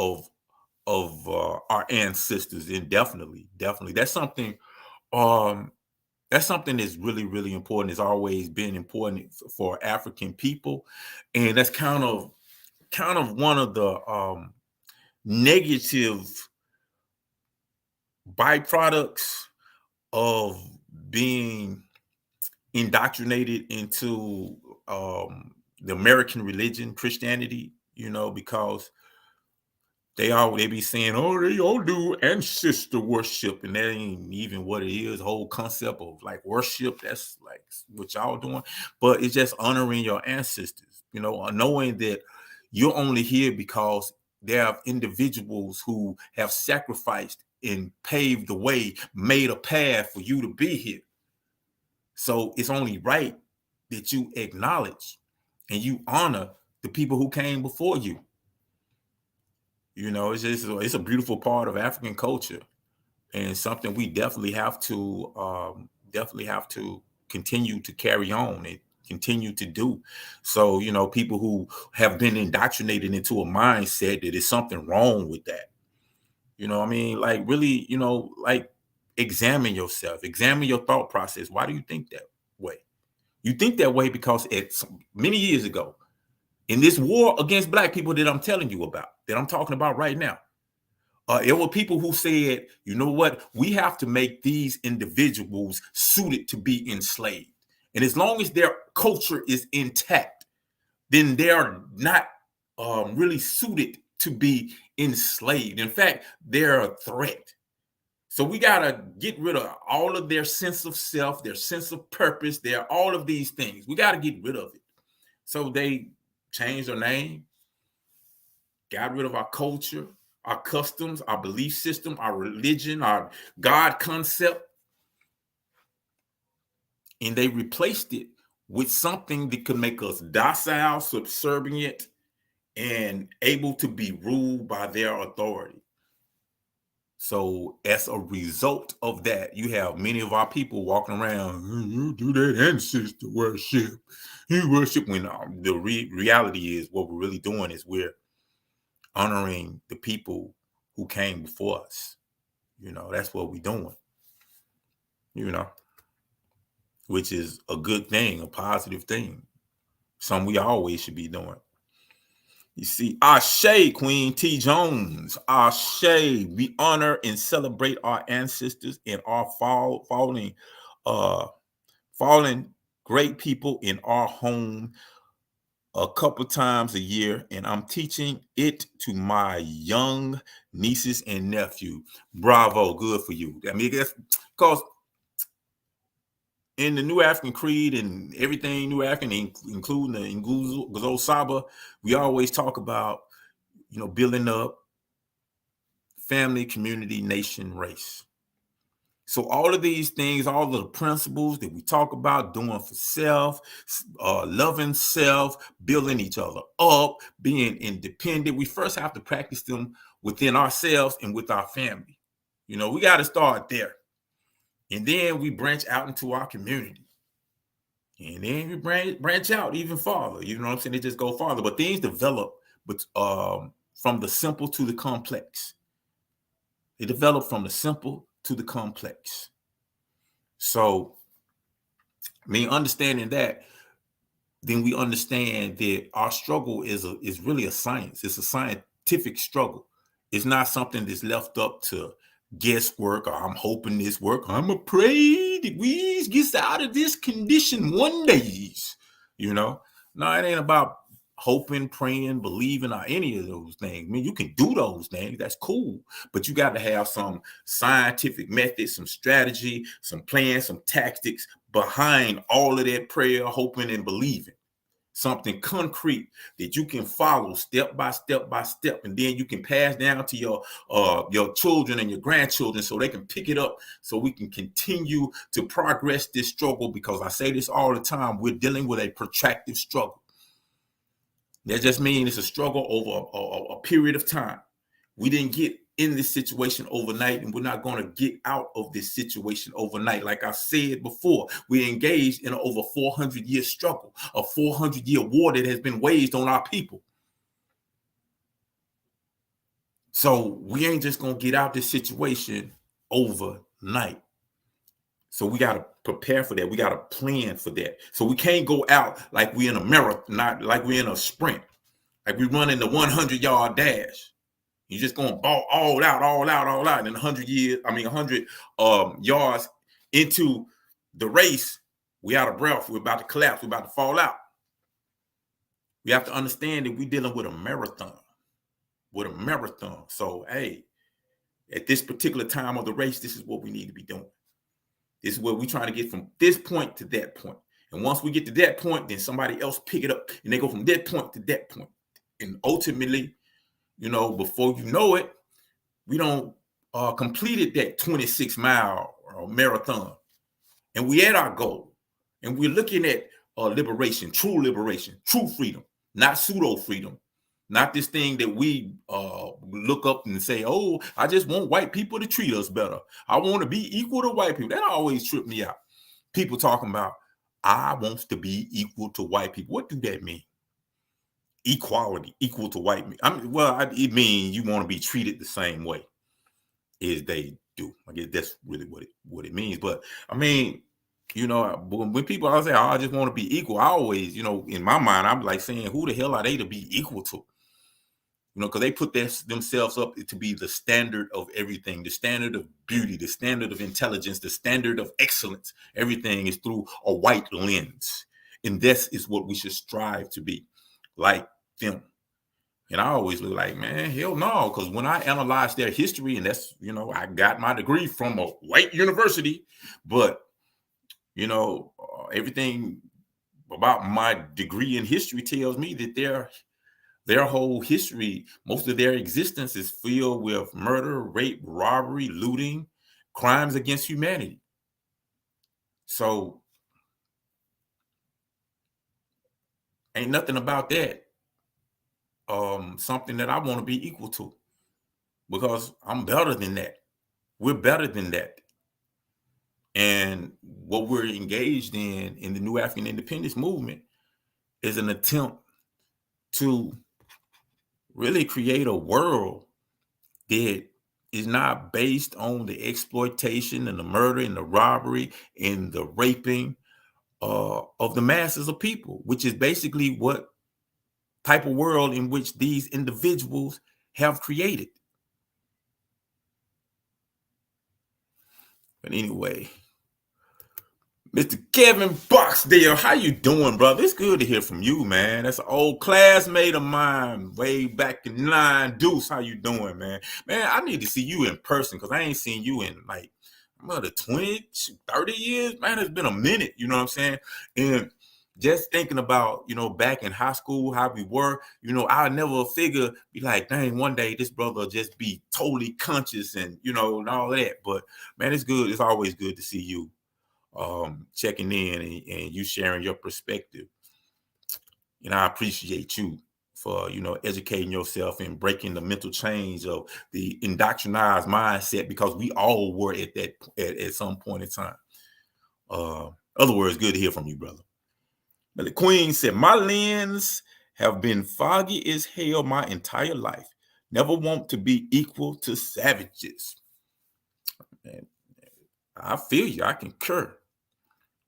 of our ancestors, and definitely that's something that's really, really important. It's always been important for African people, and that's kind of one of the negative byproducts of being indoctrinated into the American religion, Christianity, you know, because they be saying, oh, they all do ancestor worship, and that ain't even what it is. The whole concept of like worship, that's like what y'all doing, but it's just honoring your ancestors, you know, knowing that you're only here because there are individuals who have sacrificed and paved the way, made a path for you to be here. So it's only right that you acknowledge and you honor the people who came before you. You know, it's a beautiful part of African culture, and something we definitely have to continue to carry on and continue to do. So, you know, people who have been indoctrinated into a mindset that there's something wrong with that. You know what I mean? Like, really, you know, like, examine yourself, examine your thought process. Why do you think that way? You think that way because many years ago, in this war against Black people that I'm telling you about, that I'm talking about right now, there were people who said, you know what, we have to make these individuals suited to be enslaved. And as long as their culture is intact, then they are not really suited to be enslaved. In fact, they're a threat. So we got to get rid of all of their sense of self, their sense of purpose, all of these things. We got to get rid of it. So they changed their name, got rid of our culture, our customs, our belief system, our religion, our God concept, and they replaced it with something that could make us docile, subservient, and able to be ruled by their authority. So as a result of that, you have many of our people walking around, you do that ancestor worship. You worship, when the reality is what we're really doing is we're honoring the people who came before us. You know, that's what we're doing, you know, which is a good thing, a positive thing, something we always should be doing. You see, Ashe, Queen T. Jones, Ashe, we honor and celebrate our ancestors and our fallen great people in our home a couple times a year, and I'm teaching it to my young nieces and nephew. Bravo, good for you. I mean, that's because in the New African Creed and everything New African, including the Nguzo Saba, we always talk about, you know, building up family, community, nation, race. So all of these things, all of the principles that we talk about, doing for self, loving self, building each other up, being independent, we first have to practice them within ourselves and with our family. You know, we got to start there. And then we branch out into our community. And then we branch out even farther. You know what I'm saying? They just go farther. But things develop from the simple to the complex. They develop from the simple to the complex. So, I mean, understanding that, then we understand that our struggle is really a science. It's a scientific struggle. It's not something that's left up to guesswork, or I'm hoping this work. I'm a pray that we get out of this condition one day. You know, no, it ain't about hoping, praying, believing, or any of those things. I mean, you can do those things. That's cool. But you got to have some scientific method, some strategy, some plan, some tactics behind all of that prayer, hoping, and believing. something concrete that you can follow step by step by step, and then you can pass down to your children and your grandchildren so they can pick it up, so we can continue to progress this struggle. Because I say this all the time, we're dealing with a protracted struggle. That just means it's a struggle over a period of time. We didn't get in this situation overnight, and we're not going to get out of this situation overnight. Like I said before, we're engaged in an over 400-year struggle, a 400-year war that has been waged on our people. So we ain't just going to get out this situation overnight. So we got to prepare for that. We got to plan for that. So we can't go out like we're in a marathon, not like we're in a sprint, like we're running the 100-yard dash. You're just going to ball all out. And 100 yards into the race, we out of breath. We're about to collapse. We're about to fall out. We have to understand that we're dealing with a marathon. So, hey, at this particular time of the race, this is what we need to be doing. This is what we're trying to get from this point to that point. And once we get to that point, then somebody else pick it up, and they go from that point to that point. And ultimately, before you know it, we don't completed that 26-mile marathon, and we at our goal, and we're looking at liberation, true freedom, not pseudo freedom, not this thing that we look up and say, oh, I just want white people to treat us better. I want to be equal to white people. That always tripped me out. People talking about, I want to be equal to white people. What do that mean? Equality, equal to white men. It means you want to be treated the same way as they do. I guess that's really what it means. But I mean, when people always say, oh, I just want to be equal, I always, in my mind, I'm like saying, who the hell are they to be equal to? Because they put themselves up to be the standard of everything, the standard of beauty, the standard of intelligence, the standard of excellence. Everything is through a white lens. And this is what we should strive to be, like them. And I always look like, man, hell no. Because when I analyze their history, and that's, I got my degree from a white university, but, everything about my degree in history tells me that their whole history, most of their existence is filled with murder, rape, robbery, looting, crimes against humanity. So ain't nothing about that something that I want to be equal to, because I'm better than that. We're better than that. And what we're engaged in the New African Independence Movement is an attempt to really create a world that is not based on the exploitation and the murder and the robbery and the raping of the masses of people, which is basically what type of world in which these individuals have created. But anyway, Mr. Kevin Boxdale, how you doing, brother? It's good to hear from you, man. That's an old classmate of mine way back in 9 Deuce. How you doing, man? Man, I need to see you in person, because I ain't seen you in like another 20, 30 years. Man, it's been a minute, you know what I'm saying? And just thinking about, back in high school, how we were, I never figure, be like, dang, one day this brother will just be totally conscious and, and all that. But man, it's good. It's always good to see you checking in and you sharing your perspective. I appreciate you for, educating yourself and breaking the mental chains of the indoctrinized mindset, because we all were at that at some point in time. Other words, good to hear from you, brother. But the Queen said, my lens have been foggy as hell my entire life. Never want to be equal to savages. Man, I feel you. I concur.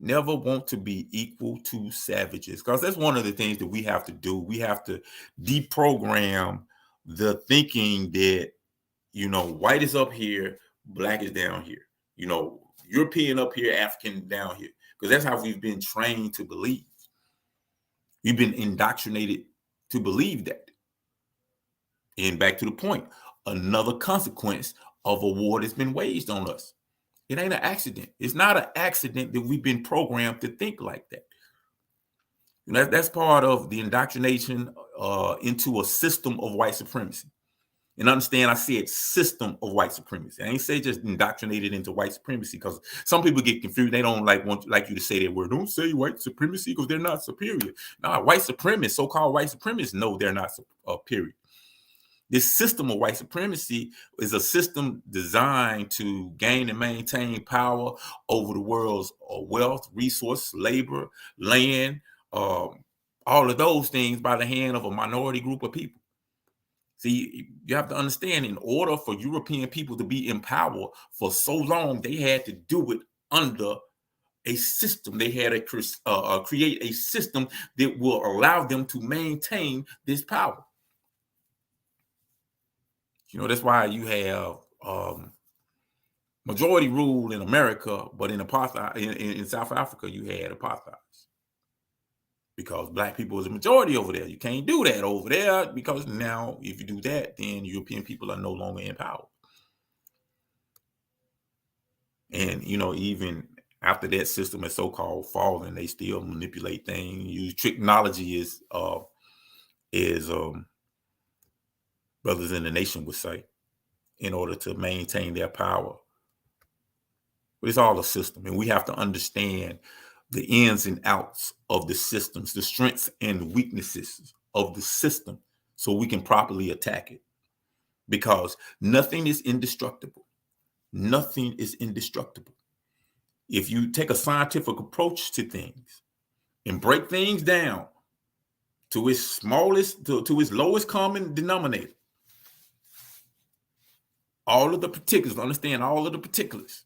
Never want to be equal to savages, because that's one of the things that we have to do. We have to deprogram the thinking that, white is up here, black is down here, European up here, African down here, because that's how we've been trained to believe. We've been indoctrinated to believe that. And back to the point, another consequence of a war that's been waged on us. It ain't an accident. It's not an accident that we've been programmed to think like that. That's part of the indoctrination into a system of white supremacy. And understand, I said system of white supremacy. I ain't say just indoctrinated into white supremacy, because some people get confused. They don't like you to say that word. Don't say white supremacy because they're not superior. Nah, white supremacists, so-called white supremacists, no, they're not superior. This system of white supremacy is a system designed to gain and maintain power over the world's wealth, resource, labor, land, all of those things by the hand of a minority group of people. See, you have to understand, in order for European people to be in power for so long, they had to do it under a system. They had to create a system that will allow them to maintain this power. That's why you have majority rule in America, but in apartheid, in South Africa, you had apartheid. Because black people is a majority over there. You can't do that over there, because now if you do that, then European people are no longer in power. And, even after that system is so-called falling, they still manipulate things, use technology as brothers in the nation would say, in order to maintain their power. But it's all a system, and we have to understand the ins and outs of the systems, the strengths and weaknesses of the system, so we can properly attack it. Because nothing is indestructible. Nothing is indestructible. If you take a scientific approach to things and break things down to its smallest, to its lowest common denominator, all of the particulars, understand all of the particulars,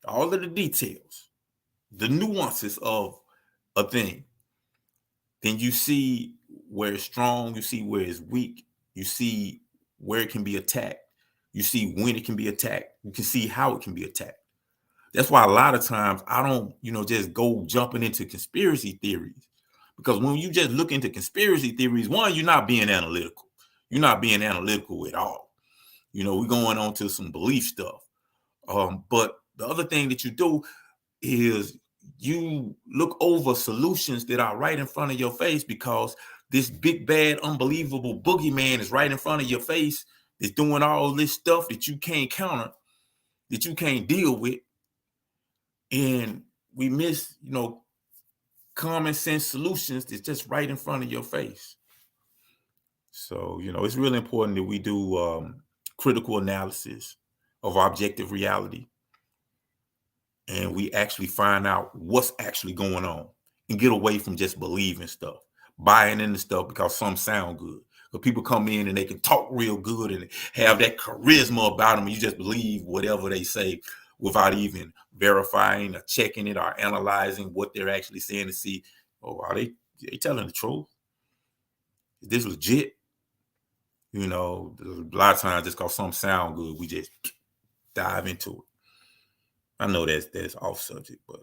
all of the details, the nuances of a thing, then you see where it's strong, you see where it's weak, you see where it can be attacked, you see when it can be attacked, you can see how it can be attacked. That's why a lot of times I don't, just go jumping into conspiracy theories, because when you just look into conspiracy theories, one, you're not being analytical. You're not being analytical at all. We're going on to some belief stuff. But the other thing that you do is you look over solutions that are right in front of your face, because this big, bad, unbelievable boogeyman is right in front of your face. That's doing all this stuff that you can't counter, that you can't deal with. And we miss, common sense solutions that's just right in front of your face. So, it's really important that we do critical analysis of objective reality. And we actually find out what's actually going on and get away from just believing stuff, buying into stuff because some sound good. But people come in and they can talk real good and have that charisma about them, and you just believe whatever they say without even verifying or checking it or analyzing what they're actually saying to see, are they telling the truth? Is this legit? A lot of times just because some sound good, we just dive into it. I know that's off subject, but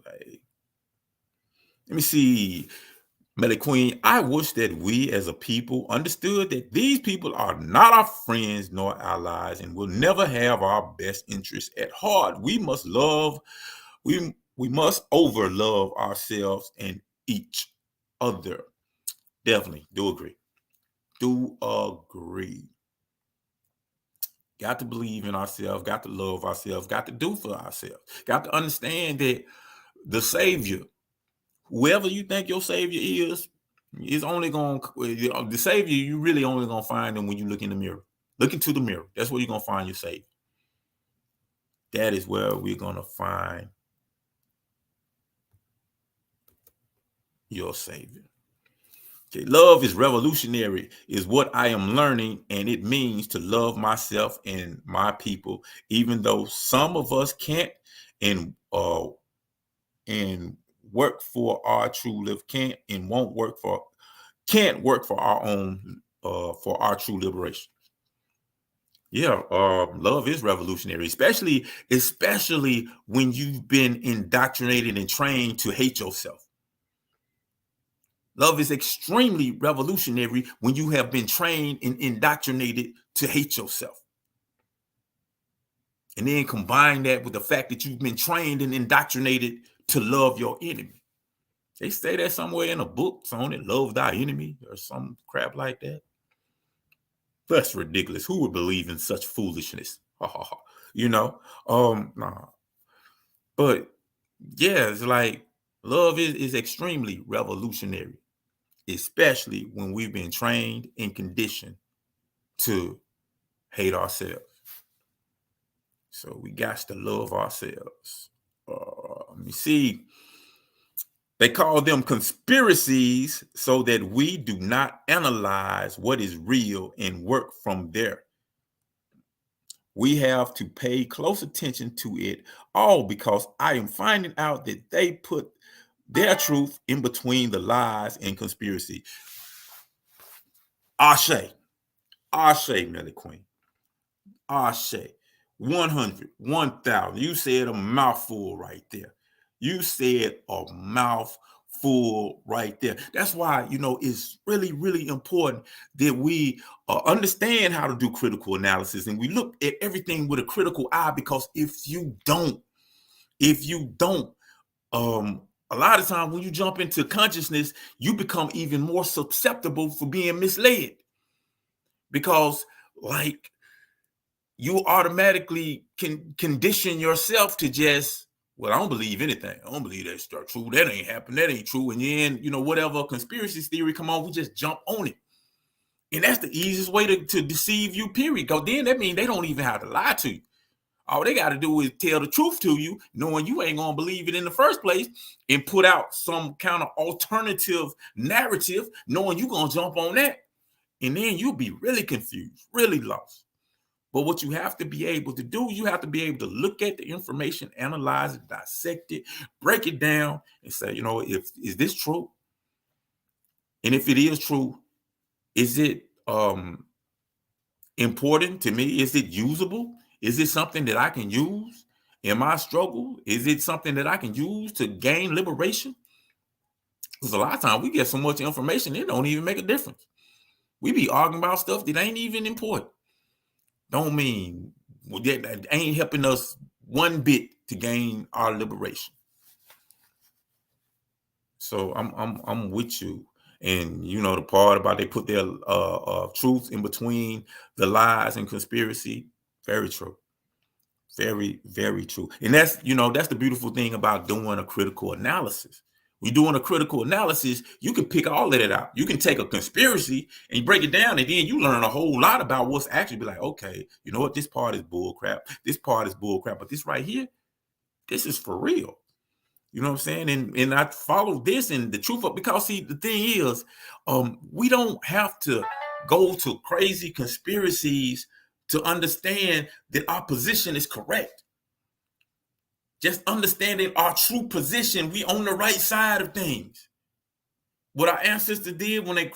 let me see. Melly Queen, I wish that we as a people understood that these people are not our friends nor allies and will never have our best interests at heart. We must over love ourselves and each other. Definitely do agree. Got to believe in ourselves, got to love ourselves, got to do for ourselves, got to understand that the Savior, whoever you think your Savior is only going to, the Savior, you really only going to find them when you look in the mirror. Look into the mirror. That's where you're going to find your Savior. That is where we're going to find your Savior. Okay, love is revolutionary, is what I am learning, and it means to love myself and my people, even though some of us can't and work for our true live can't work for our own for our true liberation. Yeah, love is revolutionary, especially when you've been indoctrinated and trained to hate yourself. Love is extremely revolutionary when you have been trained and indoctrinated to hate yourself. And then combine that with the fact that you've been trained and indoctrinated to love your enemy. They say that somewhere in a book, on it, love thy enemy or some crap like that. That's ridiculous. Who would believe in such foolishness? You know? Nah. But yeah, it's like love is extremely revolutionary, especially when we've been trained and conditioned to hate ourselves. So we got to love ourselves. Let me see. They call them conspiracies so that we do not analyze what is real and work from there. We have to pay close attention to it all because I am finding out that they put their truth in between the lies and conspiracy. Ashe, Melly Queen. Ashe, 100, 1,000. You said a mouthful right there. You said a mouthful right there. That's why, it's really, really important that we understand how to do critical analysis and we look at everything with a critical eye, because if you don't, a lot of times when you jump into consciousness, you become even more susceptible for being misled, because you automatically can condition yourself to just, well, I don't believe anything. I don't believe that's true. That ain't happened. That ain't true. And then, whatever conspiracy theory come on, we just jump on it. And that's the easiest way to deceive you, period. Because then that means they don't even have to lie to you. All they got to do is tell the truth to you, knowing you ain't going to believe it in the first place, and put out some kind of alternative narrative, knowing you're going to jump on that. And then you'll be really confused, really lost. But what you have to be able to do, you have to be able to look at the information, analyze it, dissect it, break it down, and say, is this true? And if it is true, is it important to me? Is it usable? Is it something that I can use in my struggle? Is it something that I can use to gain liberation? Because a lot of times we get so much information, it don't even make a difference. We be arguing about stuff that ain't even important. Don't mean that ain't helping us one bit to gain our liberation. So I'm with you. And the part about they put their truth in between the lies and conspiracy, very true. Very, very true. And that's the beautiful thing about doing a critical analysis. When you're doing a critical analysis, you can pick all of it out. You can take a conspiracy and you break it down, and then you learn a whole lot about what's actually be like, okay, you know what? This part is bull crap. This part is bull crap. But this right here, this is for real. You know what I'm saying? And I follow this and the truth up, because see, the thing is, we don't have to go to crazy conspiracies to understand that our position is correct. Just understanding our true position, we on the right side of things. What our ancestors did when they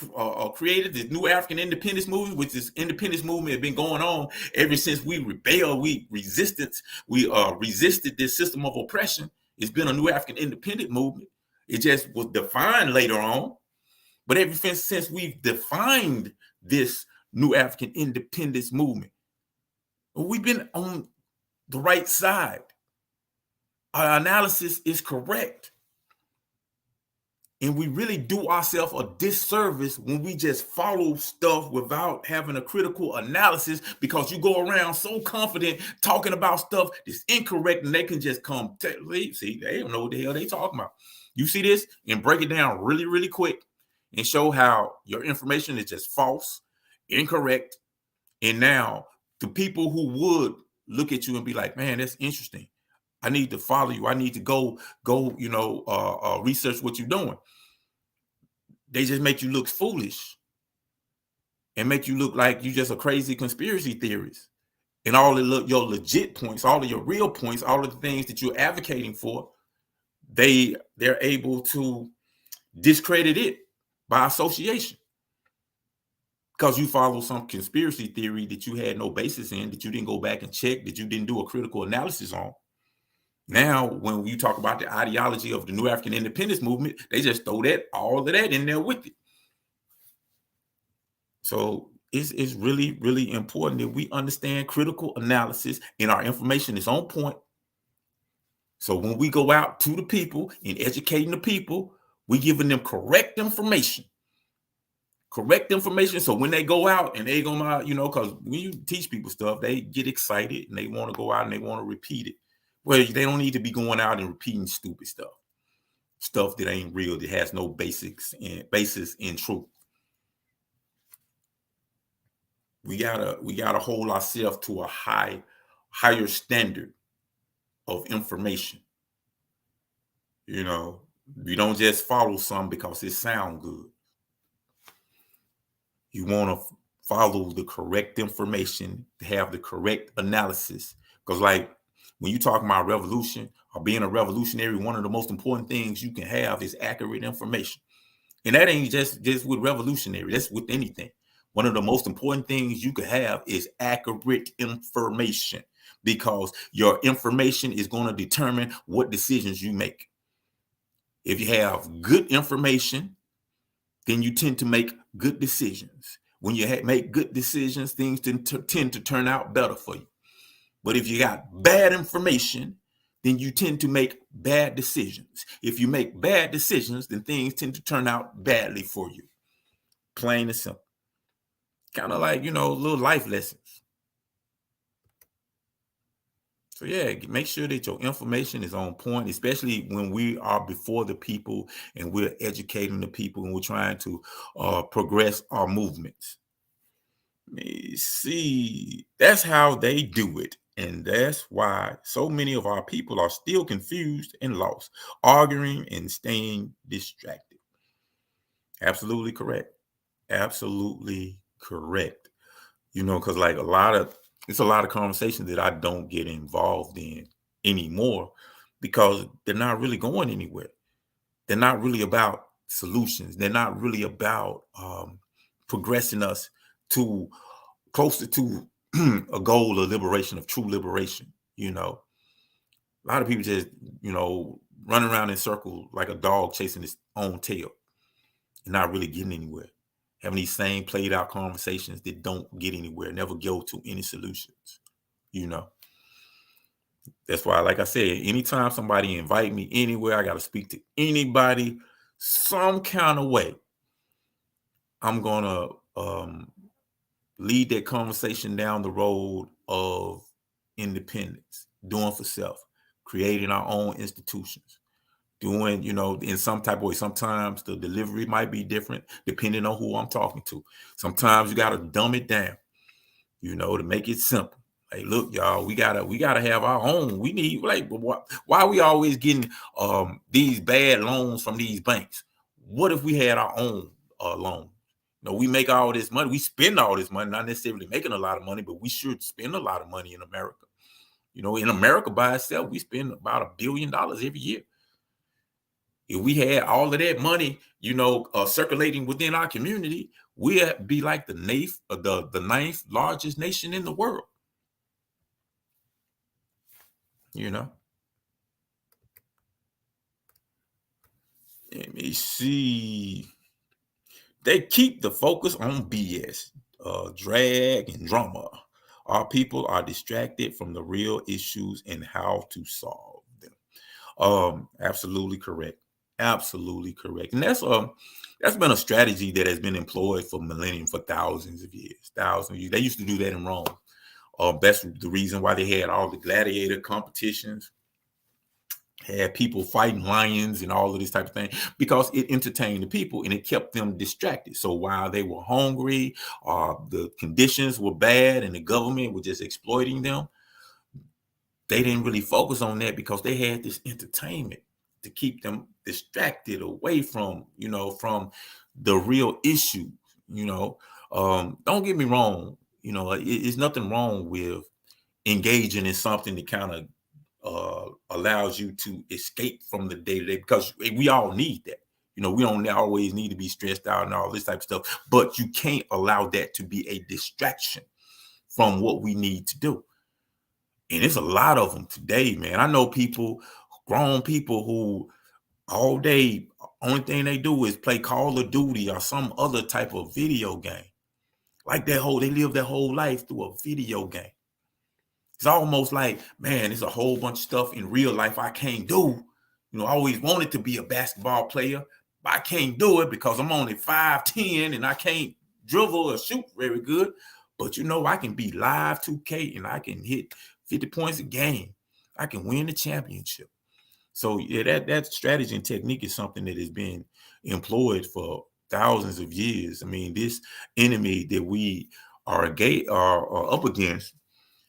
created the new African independence movement, which this independence movement had been going on ever since we rebelled, we resisted this system of oppression. It's been a new African independent movement. It just was defined later on. But ever since we've defined this new African independence movement, we've been on the right side. Our analysis is correct. And we really do ourselves a disservice when we just follow stuff without having a critical analysis, because you go around so confident talking about stuff that's incorrect, and they can just come see, they don't know what the hell they talking about. You see this and break it down really, really quick and show how your information is just false, incorrect. And now the people who would look at you and be like, man, that's interesting. I need to follow you. I need to go, research what you're doing. They just make you look foolish and make you look like you just a crazy conspiracy theorist. And all of your legit points, all of your real points, all of the things that you're advocating for, they're able to discredit it by association. Because you follow some conspiracy theory that you had no basis in, that you didn't go back and check, that you didn't do a critical analysis on. Now, when you talk about the ideology of the new African independence movement, they just throw all of that in there with it. So it's really, really important that we understand critical analysis and our information is on point. So when we go out to the people and educating the people, We giving them correct information. Correct information. So when they go out and they gonna, because when you teach people stuff, they get excited and they want to go out and they want to repeat it. Well, they don't need to be going out and repeating stupid stuff that ain't real, that has no basis in truth. We gotta hold ourselves to a higher standard of information. We don't just follow some because it sounds good. You want to follow the correct information, to have the correct analysis. Because like when you talk about revolution or being a revolutionary, one of the most important things you can have is accurate information. And that ain't just with revolutionary, that's with anything. One of the most important things you can have is accurate information, because your information is going to determine what decisions you make. If you have good information, then you tend to make good decisions. When you make good decisions, things tend to turn out better for you. But if you got bad information, then you tend to make bad decisions. If you make bad decisions, then things tend to turn out badly for you. Plain and simple. Kind of like, little life lessons. So yeah, make sure that your information is on point, especially when we are before the people and we're educating the people and we're trying to progress our movements. Let me see. That's how they do it. And that's why so many of our people are still confused and lost, arguing and staying distracted. Absolutely correct. Absolutely correct. Because like it's a lot of conversations that I don't get involved in anymore because they're not really going anywhere. They're not really about solutions. They're not really about progressing us to closer to a goal of liberation, of true liberation. A lot of people just, running around in circles like a dog chasing its own tail and not really getting anywhere. Having these same played out conversations that don't get anywhere, never go to any solutions. That's why, like I said, anytime somebody invite me anywhere, I got to speak to anybody some kind of way. I'm going to lead that conversation down the road of independence, doing for self, creating our own institutions, doing, in some type of way. Sometimes the delivery might be different depending on who I'm talking to. Sometimes you got to dumb it down, to make it simple. Like, look, y'all, we gotta have our own. We need, like, why are we always getting these bad loans from these banks? What if we had our own loan? We make all this money. We spend all this money, not necessarily making a lot of money, but we should spend a lot of money in America. In America by itself, we spend about $1 billion every year. If we had all of that money, circulating within our community, we'd be like the ninth largest nation in the world. Let me see. They keep the focus on BS, drag, and drama. Our people are distracted from the real issues and how to solve them. Absolutely correct. Absolutely correct. And that's been a strategy that has been employed for millennium, for thousands of years. They used to do that in Rome. That's the reason why they had all the gladiator competitions, had people fighting lions and all of this type of thing, because it entertained the people and it kept them distracted. So while they were hungry, the conditions were bad and the government was just exploiting them, they didn't really focus on that because they had this entertainment to keep them distracted away from, from the real issue. Don't get me wrong. It's nothing wrong with engaging in something that kind of allows you to escape from the day-to-day, because we all need that. We don't always need to be stressed out and all this type of stuff, but you can't allow that to be a distraction from what we need to do. And there's a lot of them today, man. I know people, grown people, who all day, only thing they do is play Call of Duty or some other type of video game. Like they live their whole life through a video game. It's almost like, man, there's a whole bunch of stuff in real life I can't do. I always wanted to be a basketball player, But I can't do it because I'm only 5'10" and I can't dribble or shoot very good. But you know, I can be live 2K and I can hit 50 points a game. I can win the championship. So yeah, that strategy and technique is something that has been employed for thousands of years. I mean, this enemy that we are up against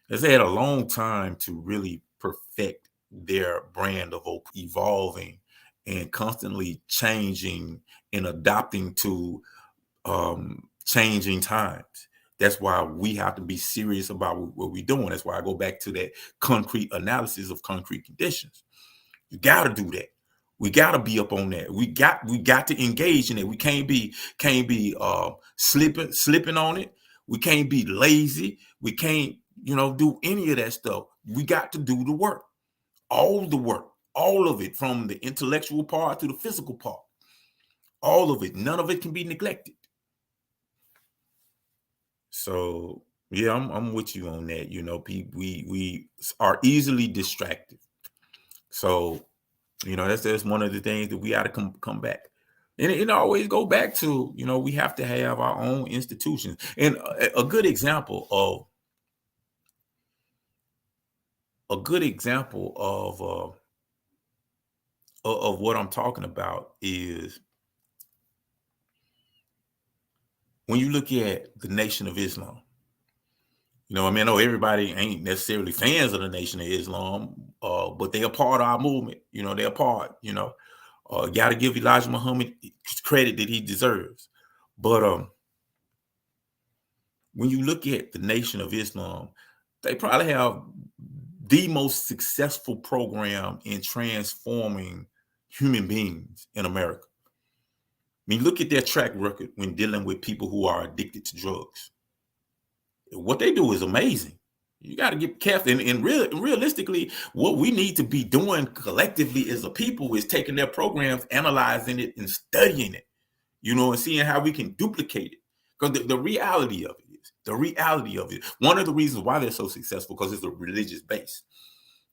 has had a long time to really perfect their brand of evolving and constantly changing and adapting to changing times. That's why we have to be serious about what we're doing. That's why I go back to that concrete analysis of concrete conditions. You got to do that. We got to be up on that. We got to engage in it. We can't be slipping on it. We can't be lazy. We can't, do any of that stuff. We got to do the work. All the work, all of it, from the intellectual part to the physical part. All of it. None of it can be neglected. So yeah, I'm with you on that. We are easily distracted. So, that's one of the things that we got to come back. And it always go back to, we have to have our own institutions. And a good example of what I'm talking about is when you look at the Nation of Islam. I know everybody ain't necessarily fans of the Nation of Islam, but they're a part of our movement. They're a part, got to give Elijah Muhammad credit that he deserves. But when you look at the Nation of Islam, they probably have the most successful program in transforming human beings in America. I mean, look at their track record when dealing with people who are addicted to drugs. What they do is amazing. You got to get careful. And realistically, what we need to be doing collectively as a people is taking their programs, analyzing it, and studying it, and seeing how we can duplicate it. Because the reality of it, one of the reasons why they're so successful, because it's a religious base.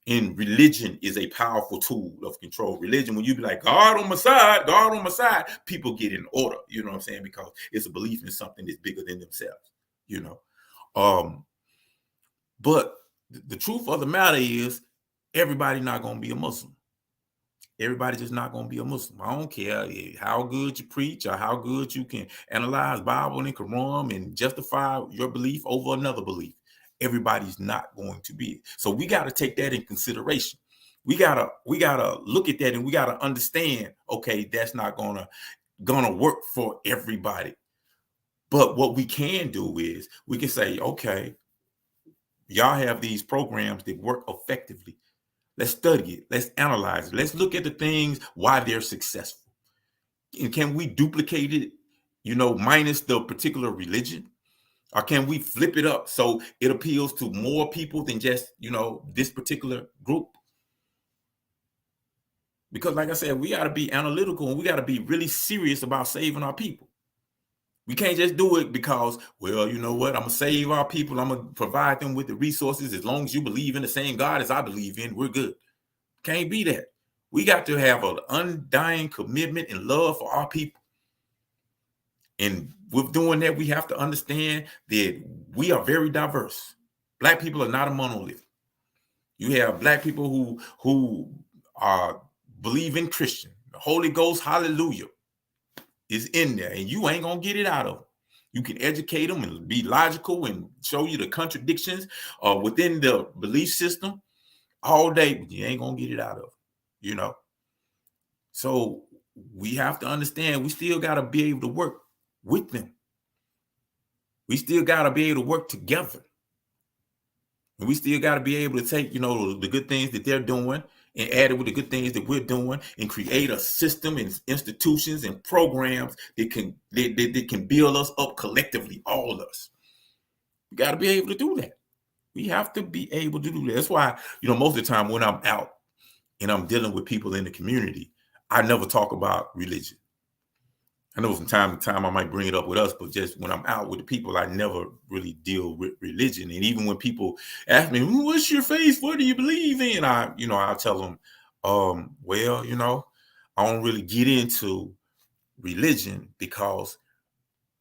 And religion is a powerful tool of control. Religion, when you be like, God on my side, people get in order. You know what I'm saying? Because it's a belief in something that's bigger than themselves, But the truth of the matter is, everybody not going to be a Muslim. Everybody's just not going to be a Muslim. I don't care how good you preach or how good you can analyze Bible and Quran and justify your belief over another belief. Everybody's not going to be. So we got to take that in consideration. We gotta look at that, and we gotta understand, okay, that's not gonna work for everybody. But what we can do is we can say, okay, y'all have these programs that work effectively. Let's study it. Let's analyze it. Let's look at the things why they're successful. And can we duplicate it, minus the particular religion? Or can we flip it up so it appeals to more people than just, this particular group? Because like I said, we got to be analytical, and we got to be really serious about saving our people. We can't just do it because, well, you know what? I'm going to save our people. I'm going to provide them with the resources. As long as you believe in the same God as I believe in, we're good. Can't be that. We got to have an undying commitment and love for our people. And with doing that, we have to understand that we are very diverse. Black people are not a monolith. You have Black people who believe in Christian. The Holy Ghost, hallelujah, is in there, and you ain't gonna get it out of them. You can educate them and be logical and show you the contradictions within the belief system all day, but you ain't gonna get it out of them, So we have to understand we still got to be able to work with them. We still got to be able to work together. And we still got to be able to take, the good things that they're doing and add it with the good things that we're doing and create a system and institutions and programs that can build us up collectively, all of us. We got to be able to do that. We have to be able to do that. That's why, most of the time when I'm out and I'm dealing with people in the community, I never talk about religion. I know from time to time I might bring it up with us, but just when I'm out with the people, I never really deal with religion. And even when people ask me, what's your faith? What do you believe in? I'll tell them, well, I don't really get into religion, because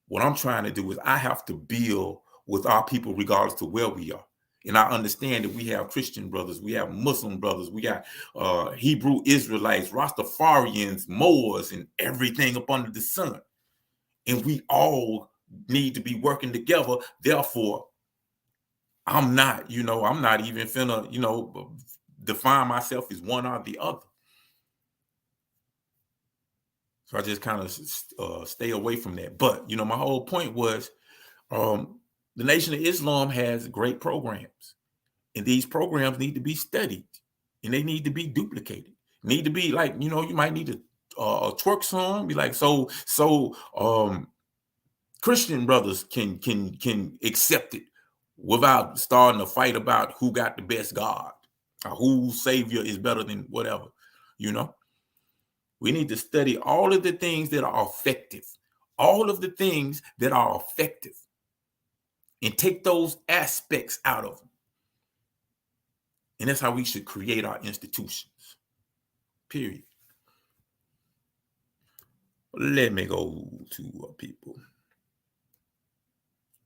what I'm trying to do is I have to build with our people regardless to where we are. And I understand that we have Christian brothers, we have Muslim brothers, we got Hebrew Israelites, Rastafarians, Moors, and everything up under the sun. And we all need to be working together. Therefore, I'm not even finna, define myself as one or the other. So I just kind of stay away from that. But, my whole point was the Nation of Islam has great programs. And these programs need to be studied. And they need to be duplicated. Need to be like, you might need a twerk song. Be like, so Christian brothers can accept it without starting a fight about who got the best God or whose savior is better than whatever, We need to study all of the things that are effective, and take those aspects out of them. And that's how we should create our institutions, period. Let me go to people.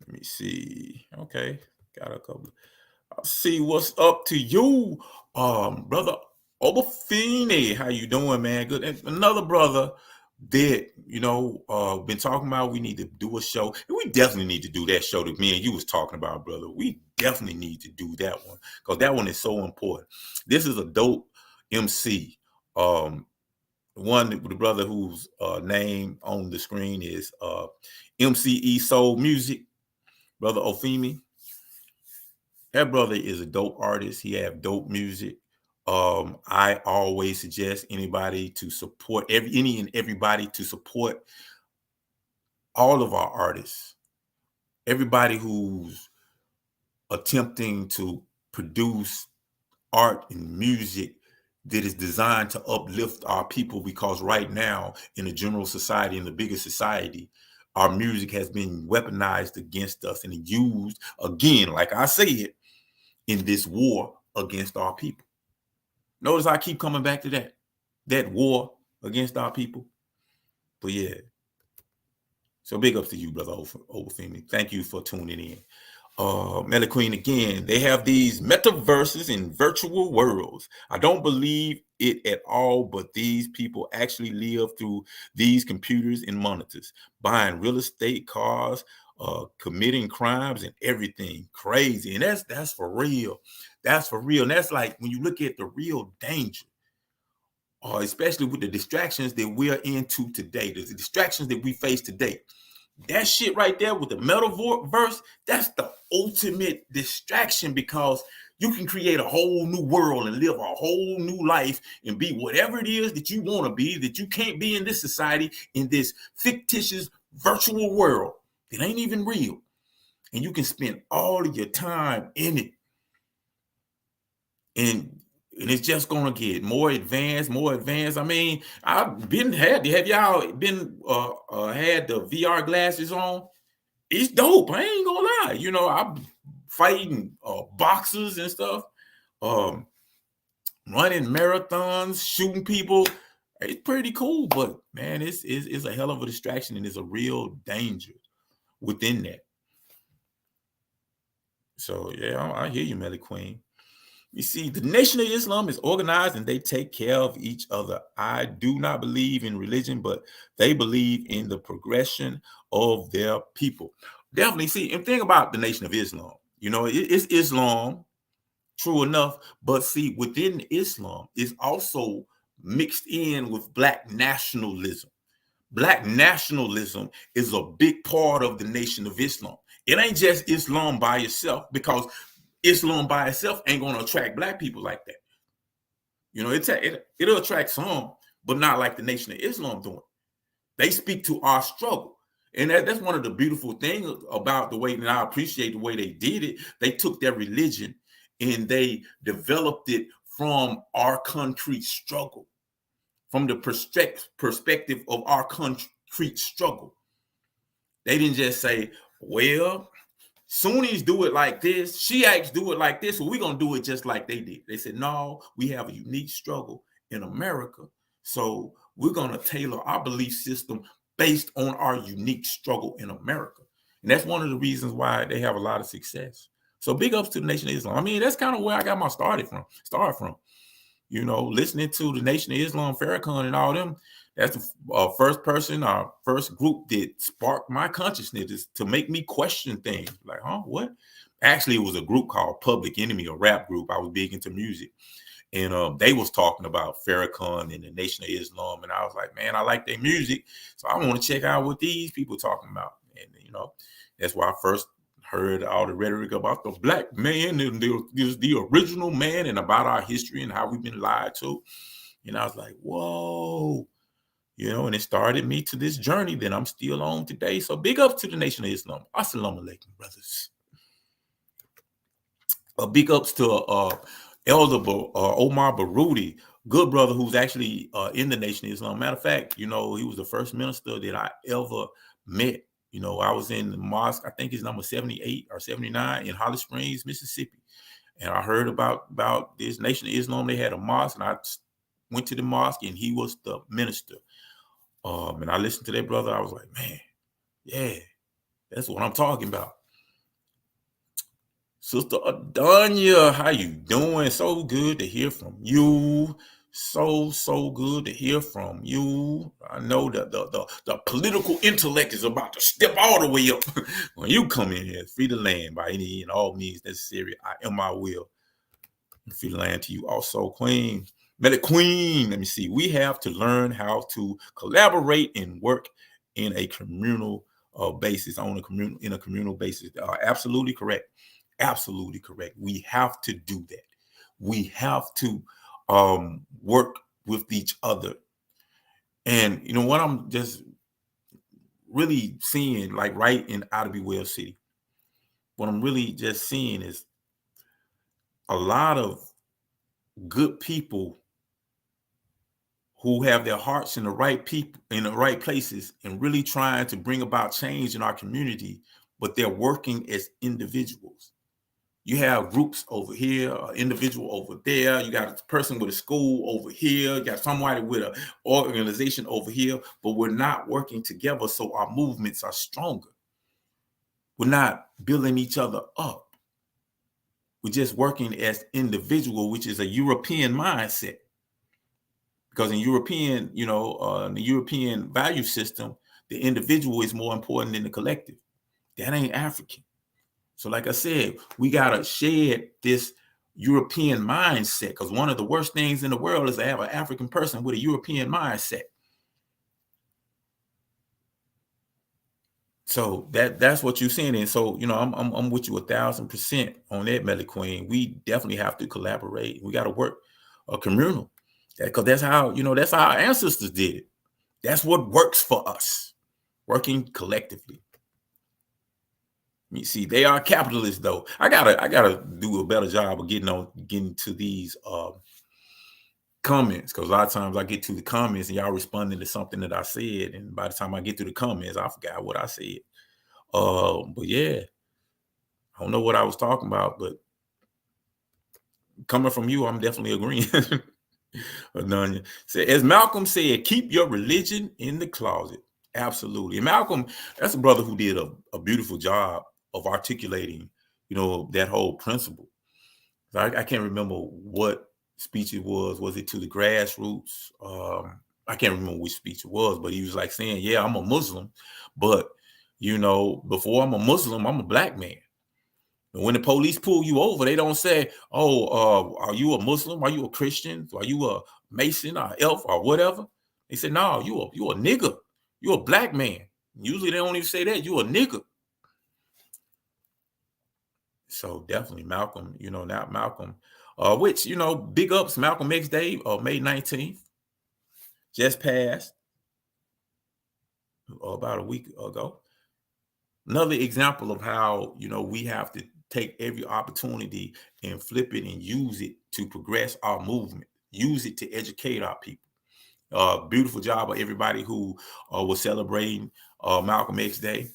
Let me see. Okay, got a couple. I'll see what's up to you, brother Obafini. How you doing, man? Good. And another brother that been talking about we need to do a show, and we definitely need to do that show that me and you was talking about, brother. We definitely need to do that one because that one is so important. This is a dope MC. The brother whose name on the screen is MCE Soul Music, brother Ofemi. That brother is a dope artist. He have dope music. I always suggest anybody to support everybody to support all of our artists. Everybody who's attempting to produce art and music that is designed to uplift our people, because right now in the general society, in the bigger society, our music has been weaponized against us and used again, like I said, in this war against our people. Notice I keep coming back to that war against our people. But yeah, so big ups to you, brother Obafemi. Thank you for tuning in. Melly Queen, again, they have these metaverses and virtual worlds. I don't believe it at all, but these people actually live through these computers and monitors, buying real estate, cars, committing crimes and everything. Crazy. And that's for real. That's for real. And that's like when you look at the real danger, especially with the distractions that we're into today, the distractions that we face today. That shit right there with the metaverse, that's the ultimate distraction, because you can create a whole new world and live a whole new life and be whatever it is that you want to be, that you can't be in this society, in this fictitious virtual world that ain't even real. And you can spend all of your time in it. And it's just gonna get more advanced. I mean, have y'all been had the VR glasses on? It's dope. I ain't gonna lie. I'm fighting boxers and stuff, running marathons, shooting people. It's pretty cool, but man, it's a hell of a distraction, and it's a real danger within that. So yeah, I hear you, Melly Queen. You see, the Nation of Islam is organized and they take care of each other. I do not believe in religion, but they believe in the progression of their people. Definitely. See, and think about the Nation of Islam. It's Islam, true enough, but see, within Islam is also mixed in with Black nationalism. Black nationalism is a big part of the Nation of Islam. It ain't just Islam by itself, because Islam by itself ain't going to attract Black people like that. It'll attract some, but not like the Nation of Islam doing. They speak to our struggle. And that's one of the beautiful things about the way that I appreciate the way they did it. They took their religion and they developed it from our concrete struggle, from the perspective of our concrete struggle. They didn't just say, well, Sunnis do it like this, Shiites do it like this, so we're going to do it just like they did. They said, no, we have a unique struggle in America, so we're going to tailor our belief system based on our unique struggle in America. And that's one of the reasons why they have a lot of success. So big ups to the Nation of Islam. I mean, that's kind of where I got my start from. You know, listening to the Nation of Islam, Farrakhan and all them. That's the first person, our first group that sparked my consciousness to make me question things. Like, what? Actually, it was a group called Public Enemy, a rap group. I was big into music. And they was talking about Farrakhan and the Nation of Islam. And I was like, man, I like their music. So I want to check out what these people talking about. And, you know, that's why I first heard all the rhetoric about the black man and the original man and about our history and how we've been lied to. And I was like, whoa, you know, and it started me to this journey that I'm still on today. So big ups to the Nation of Islam. Assalamu alaikum, brothers. Big ups to Elder Omar Baruti, good brother who's actually in the Nation of Islam. Matter of fact, you know, he was the first minister that I ever met. You know, I was in the mosque, I think it's number 78 or 79 in Holly Springs, Mississippi. And I heard about this Nation of Islam. They had a mosque, and I went to the mosque, and he was the minister. And I listened to that brother. I was like, man, yeah, that's what I'm talking about. Sister Adanya, how you doing? So good to hear from you. So good to hear from you. I know that the political intellect is about to step all the way up when you come in here. Free the land by any and all means necessary. I am my will. Free the land to you also, Queen. Queen, let me see. We have to learn how to collaborate and work in a communal basis, in a communal basis. Absolutely correct. Absolutely correct. We have to do that. We have to work with each other. And you know what I'm just really seeing, like right in Outer Wells City, what I'm really just seeing is a lot of good people who have their hearts in the right people, in the right places, and really trying to bring about change in our community, but they're working as individuals. You have groups over here, an individual over there. You got a person with a school over here. You got somebody with an organization over here, but we're not working together, so our movements are stronger. We're not building each other up. We're just working as individual, which is a European mindset. Because in European, the European value system, the individual is more important than the collective. That ain't African. So like I said, we got to shed this European mindset, because one of the worst things in the world is to have an African person with a European mindset. So that's what you're saying. And so, I'm with you 1,000% on that, Melly Queen. We definitely have to collaborate. We got to work communal, because that's how, that's how our ancestors did it. That's what works for us, working collectively. You see, they are capitalists, though. I gotta do a better job of getting to these comments, because a lot of times I get to the comments and y'all responding to something that I said, and by the time I get to the comments, I forgot what I said. But yeah, I don't know what I was talking about, but coming from you, I'm definitely agreeing. Adanya said, as Malcolm said, keep your religion in the closet. Absolutely. And Malcolm, that's a brother who did a beautiful job of articulating, that whole principle. I can't remember what speech it was. Was it to the grassroots? I can't remember which speech it was, but he was like saying, yeah, I'm a Muslim, but before I'm a Muslim, I'm a black man. And when the police pull you over, they don't say, oh, are you a Muslim? Are you a Christian? Are you a Mason or elf or whatever? They said, no, you a nigger. You're a black man. Usually they don't even say that. You a nigger. So definitely Malcolm, not Malcolm, which, big ups, Malcolm X Day, May 19th, just passed about a week ago. Another example of how, we have to take every opportunity and flip it and use it to progress our movement, use it to educate our people. Beautiful job of everybody who was celebrating Malcolm X Day.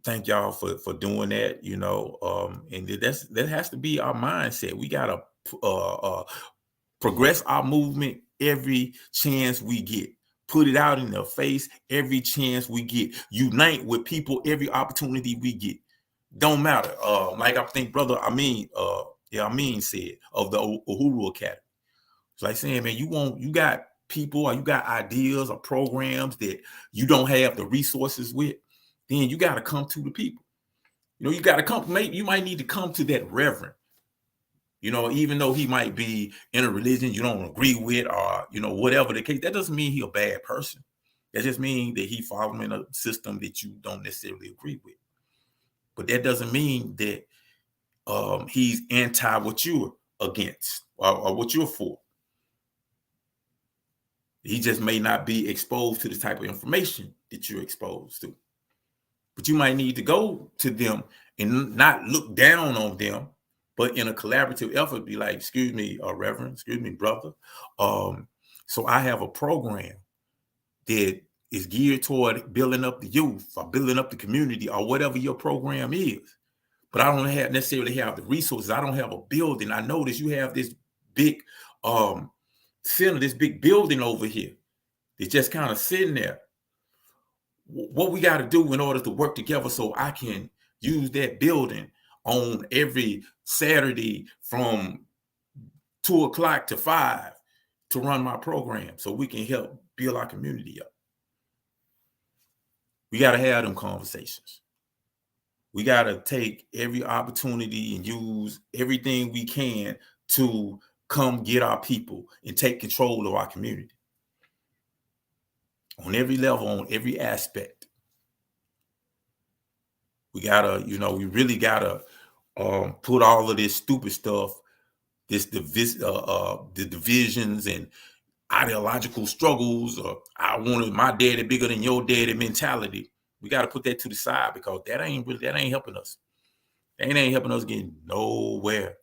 Thank y'all for doing that, and that has to be our mindset. We got to progress our movement every chance we get. put it out in their face every chance we get. Unite with people every opportunity we get. Don't matter. Like I think brother Amin said of the Uhuru Academy. It's like saying, man, you got people or you got ideas or programs that you don't have the resources with, then you got to come to the people. You got to come. Maybe you might need to come to that reverend. Even though he might be in a religion you don't agree with, or whatever the case, that doesn't mean he's a bad person. That just means that he's following a system that you don't necessarily agree with. But that doesn't mean that he's anti what you're against or what you're for. He just may not be exposed to the type of information that you're exposed to. But you might need to go to them and not look down on them, but in a collaborative effort, be like, excuse me, Reverend, excuse me, brother. So I have a program that is geared toward building up the youth or building up the community or whatever your program is. But I don't necessarily have the resources. I don't have a building. I notice you have this big center, this big building over here. It's just kind of sitting there. What we got to do in order to work together so I can use that building on every Saturday from 2 o'clock to 5 to run my program so we can help build our community up. We got to have them conversations. We got to take every opportunity and use everything we can to come get our people and take control of our community. On every level, on every aspect. We gotta, we really gotta put all of this stupid stuff, the divisions and ideological struggles, or I wanted my daddy bigger than your daddy mentality. We got to put that to the side because that ain't helping us. That ain't helping us get nowhere.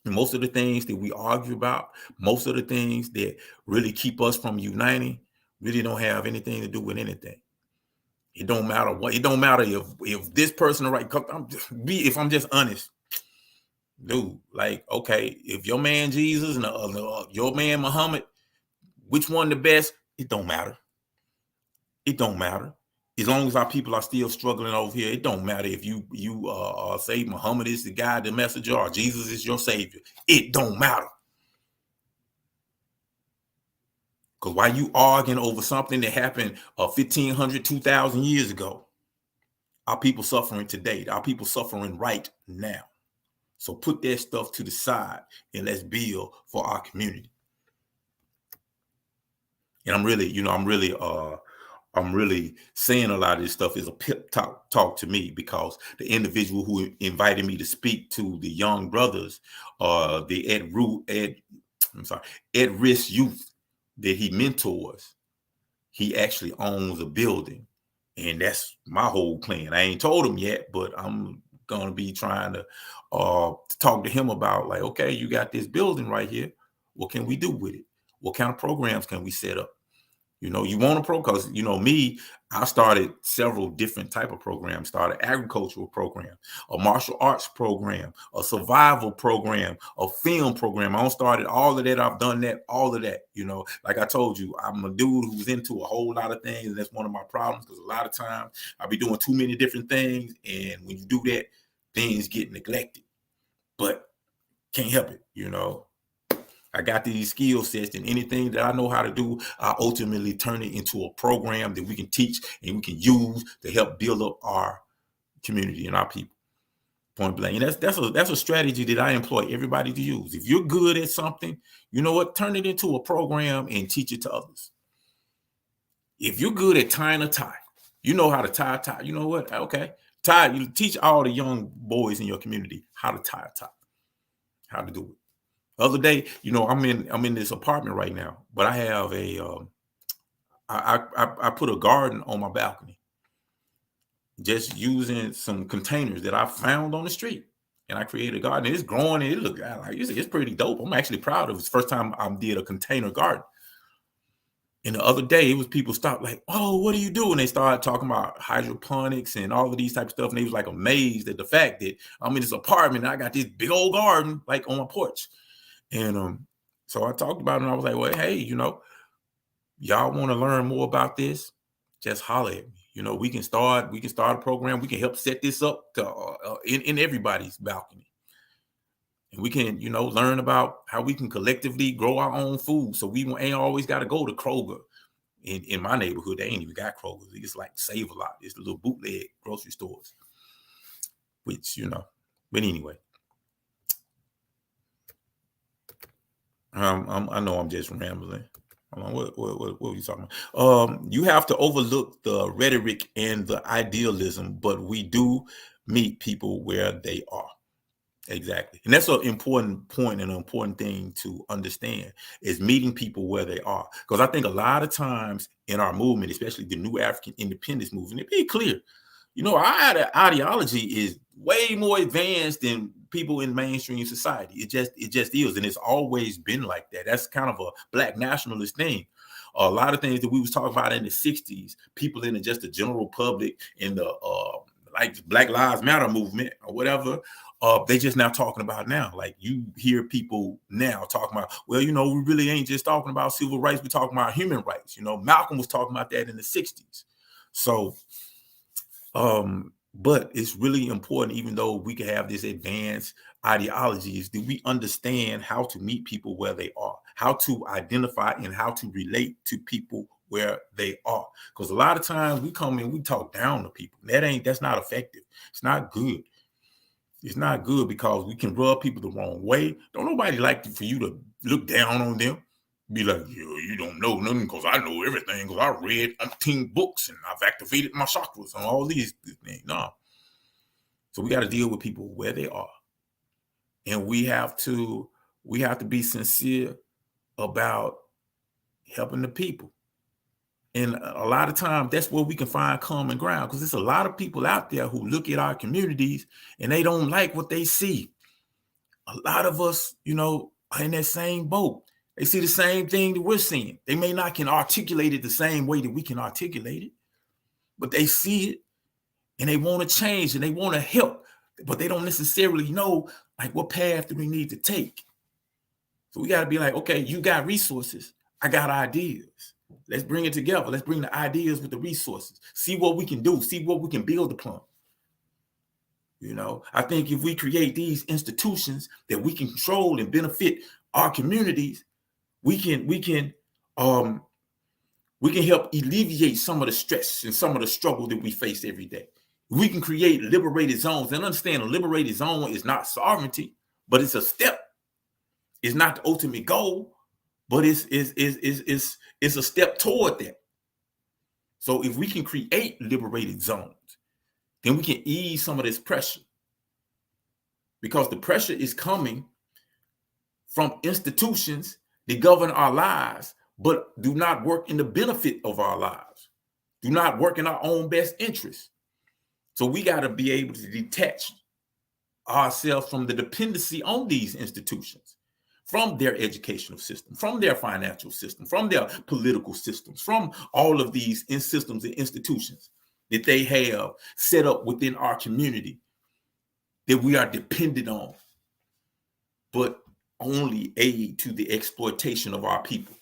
And most of the things that we argue about, most of the things that really keep us from uniting, really don't have anything to do with anything. It don't matter what. It don't matter if this person right. If I'm just honest, dude. Like, okay, if your man Jesus and your man Muhammad, which one the best? It don't matter. It don't matter. As long as our people are still struggling over here, it don't matter if you say Muhammad is the guy, the messenger, or Jesus is your savior. It don't matter. Because while you arguing over something that happened 1,500, 2,000 years ago, our people suffering today. Our people suffering right now. So put that stuff to the side and let's build for our community. And I'm really saying a lot of this stuff is a pep talk to me because the individual who invited me to speak to the young brothers, the at-risk youth that he mentors, he actually owns a building. And that's my whole plan. I ain't told him yet, but I'm going to be trying to talk to him about like, okay, you got this building right here. What can we do with it? What kind of programs can we set up? You want a because, me, I started several different type of programs, started agricultural program, a martial arts program, a survival program, a film program. I started all of that. I've done that, all of that, like I told you, I'm a dude who's into a whole lot of things. And that's one of my problems because a lot of times I'll be doing too many different things. And when you do that, things get neglected, but can't help it, I got these skill sets and anything that I know how to do, I ultimately turn it into a program that we can teach and we can use to help build up our community and our people. Point blank. And that's a strategy that I employ everybody to use. If you're good at something, you know what? Turn it into a program and teach it to others. If you're good at tying a tie, you know how to tie a tie. You know what? Okay. You teach all the young boys in your community how to tie a tie, how to do it. The other day, I'm in this apartment right now, but I have I put a garden on my balcony, just using some containers that I found on the street, and I created a garden. It's growing and it looks like it's pretty dope. I'm actually proud of it. It's the first time I did a container garden. And the other day, it was people stopped like, "Oh, what do you do?" And they started talking about hydroponics and all of these type of stuff. And they was like amazed at the fact that I'm in this apartment and I got this big old garden like on my porch. And So I talked about it, and I was like, well, hey, y'all want to learn more about this? Just holler at me. We can start a program. We can help set this up to in everybody's balcony. And we can, learn about how we can collectively grow our own food. So we ain't always got to go to Kroger. In my neighborhood, they ain't even got Kroger. It's like Save a Lot. It's the little bootleg grocery stores, which, but anyway. I know I'm just rambling. What were you talking about? You have to overlook the rhetoric and the idealism, but we do meet people where they are. Exactly. And that's an important point and an important thing to understand is meeting people where they are. Because I think a lot of times in our movement, especially the new African independence movement, it be clear, our ideology is way more advanced than people in mainstream society. It just is. And it's always been like that. That's kind of a Black nationalist thing. A lot of things that we was talking about in the 60s, people in just the general public in the like Black Lives Matter movement or whatever, they just now talking about now. Like you hear people now talking about, well, we really ain't just talking about civil rights. We're talking about human rights. Malcolm was talking about that in the 60s. So, but it's really important, even though we can have this advanced ideologies, that we understand how to meet people where they are, how to identify and how to relate to people where they are. Because a lot of times we come in, we talk down to people. That's not effective. It's not good. It's not good because we can rub people the wrong way. Don't nobody like for you to look down on them. Be like, you don't know nothing because I know everything because I read 18 books and I've activated my chakras and all these things. No. So we got to deal with people where they are. And we have to be sincere about helping the people. And a lot of times that's where we can find common ground because there's a lot of people out there who look at our communities and they don't like what they see. A lot of us, are in that same boat. They see the same thing that we're seeing. They may not can articulate it the same way that we can articulate it, but they see it and they want to change and they want to help, but they don't necessarily know like what path do we need to take. So we got to be like, okay, you got resources. I got ideas. Let's bring it together. Let's bring the ideas with the resources. See what we can do. See what we can build upon. I think if we create these institutions that we can control and benefit our communities, we can help alleviate some of the stress and some of the struggle that we face every day. We can create liberated zones and understand a liberated zone is not sovereignty, but it's a step. It's not the ultimate goal, but it's a step toward that. So if we can create liberated zones, then we can ease some of this pressure because the pressure is coming from institutions that govern our lives, but do not work in the benefit of our lives, do not work in our own best interest. So we got to be able to detach ourselves from the dependency on these institutions, from their educational system, from their financial system, from their political systems, from all of these systems and institutions that they have set up within our community that we are dependent on, but only aid to the exploitation of our people.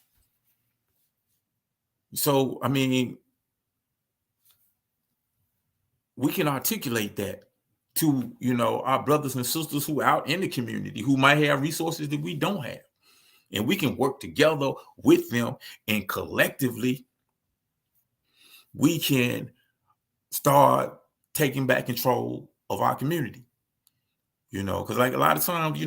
So, I mean, we can articulate that to, our brothers and sisters who are out in the community who might have resources that we don't have. And we can work together with them and collectively we can start taking back control of our community. Because like a lot of times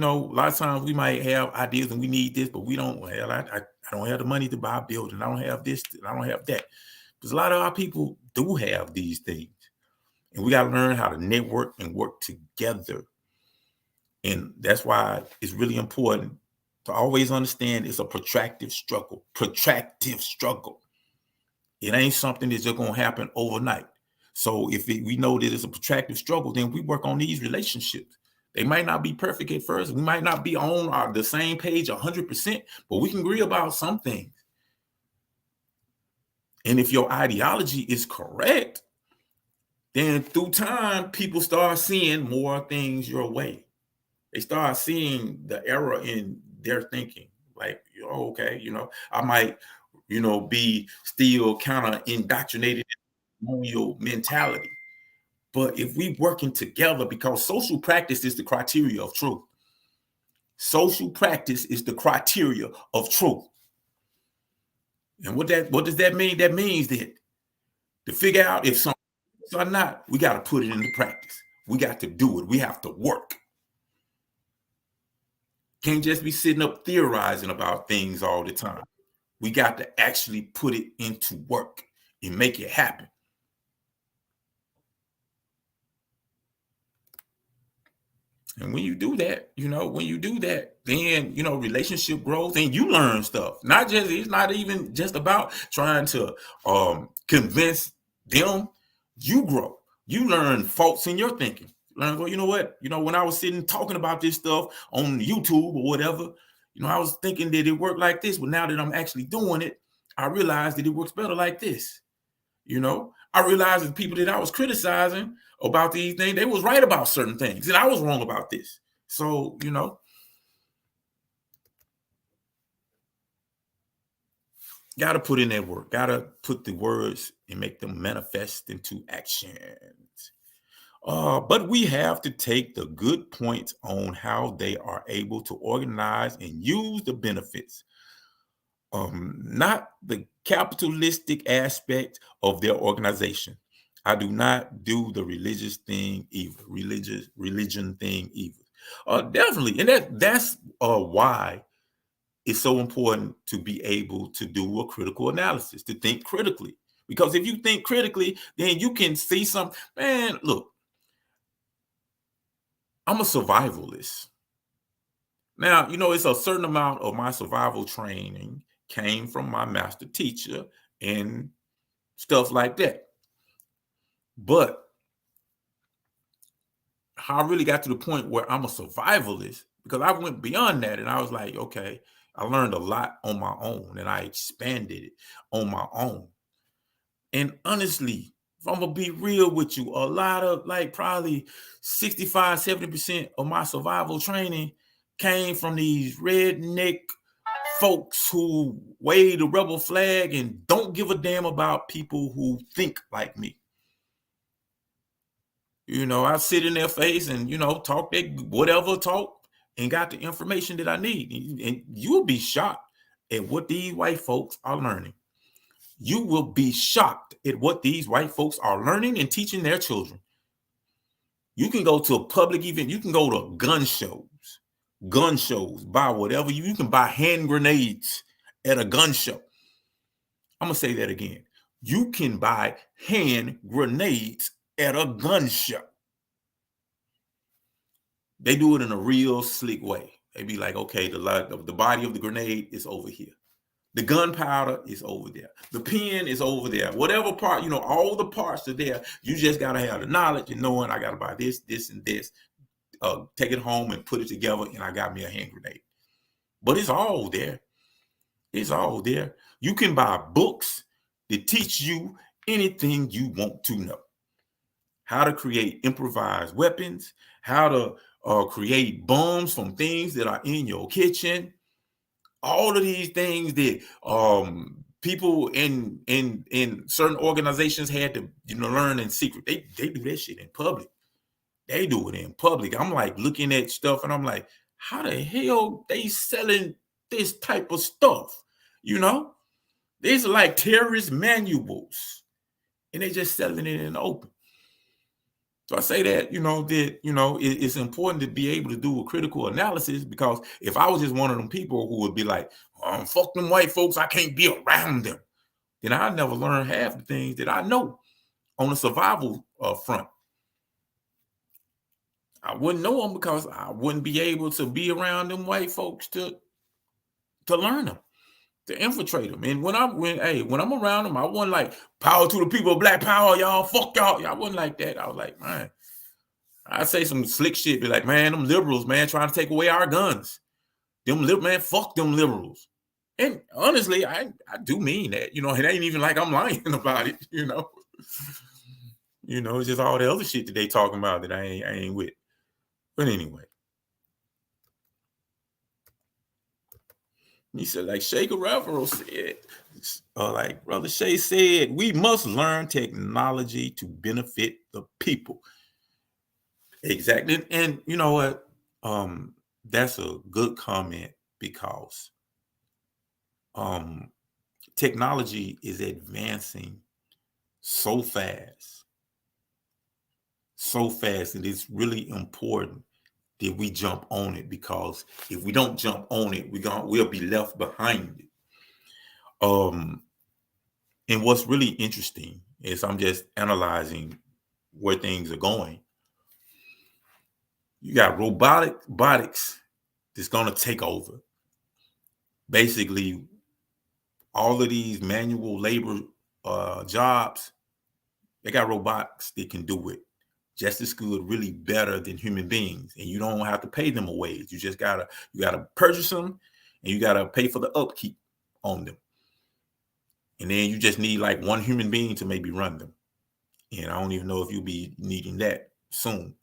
we might have ideas and we need this, but we don't. Well, I don't have the money to buy a building. I don't have this. I don't have that. Because a lot of our people do have these things, and we got to learn how to network and work together. And that's why it's really important to always understand it's a protracted struggle. It ain't something that's just going to happen overnight. So if we know that it's a protracted struggle, then we work on these relationships. They might not be perfect at first. We might not be on the same page 100%, but we can agree about some things. And if your ideology is correct, then through time, people start seeing more things your way. They start seeing the error in their thinking. Like, oh, okay, I might, be still kind of indoctrinated in colonial mentality. But if we working together, because social practice is the criteria of truth. Social practice is the criteria of truth. And what does that mean? That means that to figure out if something is or not, we got to put it into practice. We got to do it. We have to work. Can't just be sitting up theorizing about things all the time. We got to actually put it into work and make it happen. And when you do that, then, relationship growth and you learn stuff. It's not even just about trying to convince them. You grow. You learn faults in your thinking. Learn, well, you know what? When I was sitting talking about this stuff on YouTube or whatever, I was thinking that it worked like this, but now that I'm actually doing it, I realized that it works better like this. I realized that people that I was criticizing about these things, they was right about certain things, and I was wrong about this. So, got to put in that work, got to put the words and make them manifest into actions. But we have to take the good points on how they are able to organize and use the benefits. Not the capitalistic aspect of their organization. I do not do the religious thing either, religion thing either. Definitely, and that's why it's so important to be able to do a critical analysis, to think critically. Because if you think critically, then you can see something. Man, look, I'm a survivalist. Now, it's a certain amount of my survival training came from my master teacher and stuff like that. But how I really got to the point where I'm a survivalist, because I went beyond that and I was like, okay, I learned a lot on my own and I expanded it on my own. And honestly, if I'm going to be real with you, a lot of probably 65, 70% of my survival training came from these redneck folks who wave the rebel flag and don't give a damn about people who think like me. I sit in their face and, talk that whatever talk and got the information that I need. And you'll be shocked at what these white folks are learning. You will be shocked at what these white folks are learning and teaching their children. You can go to a public event. You can go to gun shows, buy whatever. You can buy hand grenades at a gun show. I'm going to say that again. You can buy hand grenades at a gun show. They do it in a real slick way. They be like, okay, the body of the grenade is over here. The gunpowder is over there. The pen is over there. Whatever part, all the parts are there. You just got to have the knowledge and knowing I got to buy this, this, and this. Take it home and put it together, and I got me a hand grenade. But it's all there. It's all there. You can buy books that teach you anything you want to know. How to create improvised weapons, how to create bombs from things that are in your kitchen. All of these things that people in certain organizations had to learn in secret. They do that shit in public. They do it in public. I'm like looking at stuff and I'm like, how the hell they selling this type of stuff? These are like terrorist manuals, and they just selling it in the open. So I say that, it's important to be able to do a critical analysis, because if I was just one of them people who would be like, fuck them white folks, I can't be around them, then I'd never learn half the things that I know on the survival front. I wouldn't know them because I wouldn't be able to be around them white folks to learn them, to infiltrate them. And when I'm around them, I wasn't like, power to the people, black power, y'all, fuck y'all. I wasn't like that. I was like, man, I'd say some slick shit, be like, man, them liberals, man, trying to take away our guns. Man, fuck them liberals. And honestly, I do mean that. It ain't even like I'm lying about it, it's just all the other shit that they talking about that I ain't with. But anyway. He said, like Che Guevara said, like Brother Che said, we must learn technology to benefit the people. Exactly. And you know what? That's a good comment because technology is advancing so fast, and it's really important that we jump on it, because if we don't jump on it, we'll be left behind. And what's really interesting is I'm just analyzing where things are going. You got robotics that's going to take over. Basically, all of these manual labor jobs, they got robotics that can do it just as good, really better than human beings. And you don't have to pay them a wage. You just gotta purchase them, and you gotta pay for the upkeep on them. And then you just need like one human being to maybe run them. And I don't even know if you'll be needing that soon.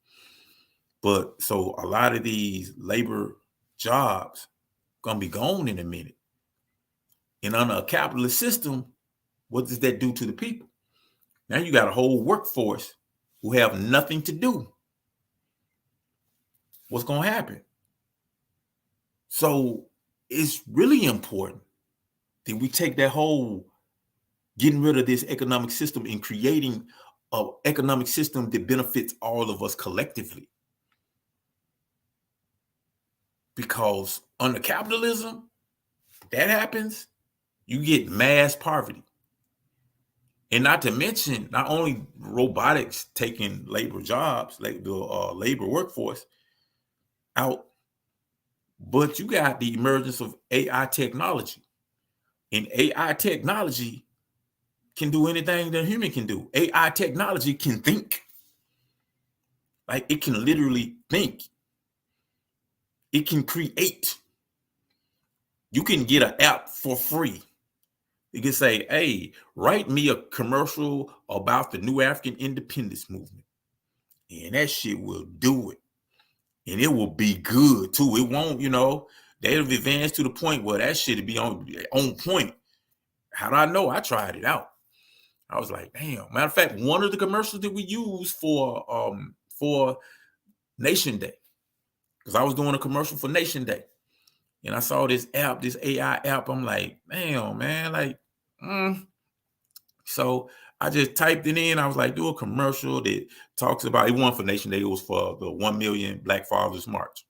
But so a lot of these labor jobs gonna be gone in a minute. And under a capitalist system, what does that do to the people? Now you got a whole workforce who have nothing to do. What's gonna happen? So it's really important that we take that whole getting rid of this economic system and creating an economic system that benefits all of us collectively. Because under capitalism, that happens, you get mass poverty. And not to mention, not only robotics taking labor jobs, like the labor workforce out, but you got the emergence of AI technology. And AI technology can do anything that a human can do. AI technology can think. Like, it can literally think. It can create. You can get an app for free. You can say, hey, write me a commercial about the new African independence movement. And that shit will do it. And it will be good too. It won't, they'll advance to the point where that shit will be on point. How do I know? I tried it out. I was like, damn. Matter of fact, one of the commercials that we used for Nation Day, because I was doing a commercial for Nation Day, and I saw this app, this AI app. I'm like, damn, man, like, So I just typed it in. I was like, do a commercial that talks about, it wasn't for Nation Day, it was for the 1 million Black Fathers March.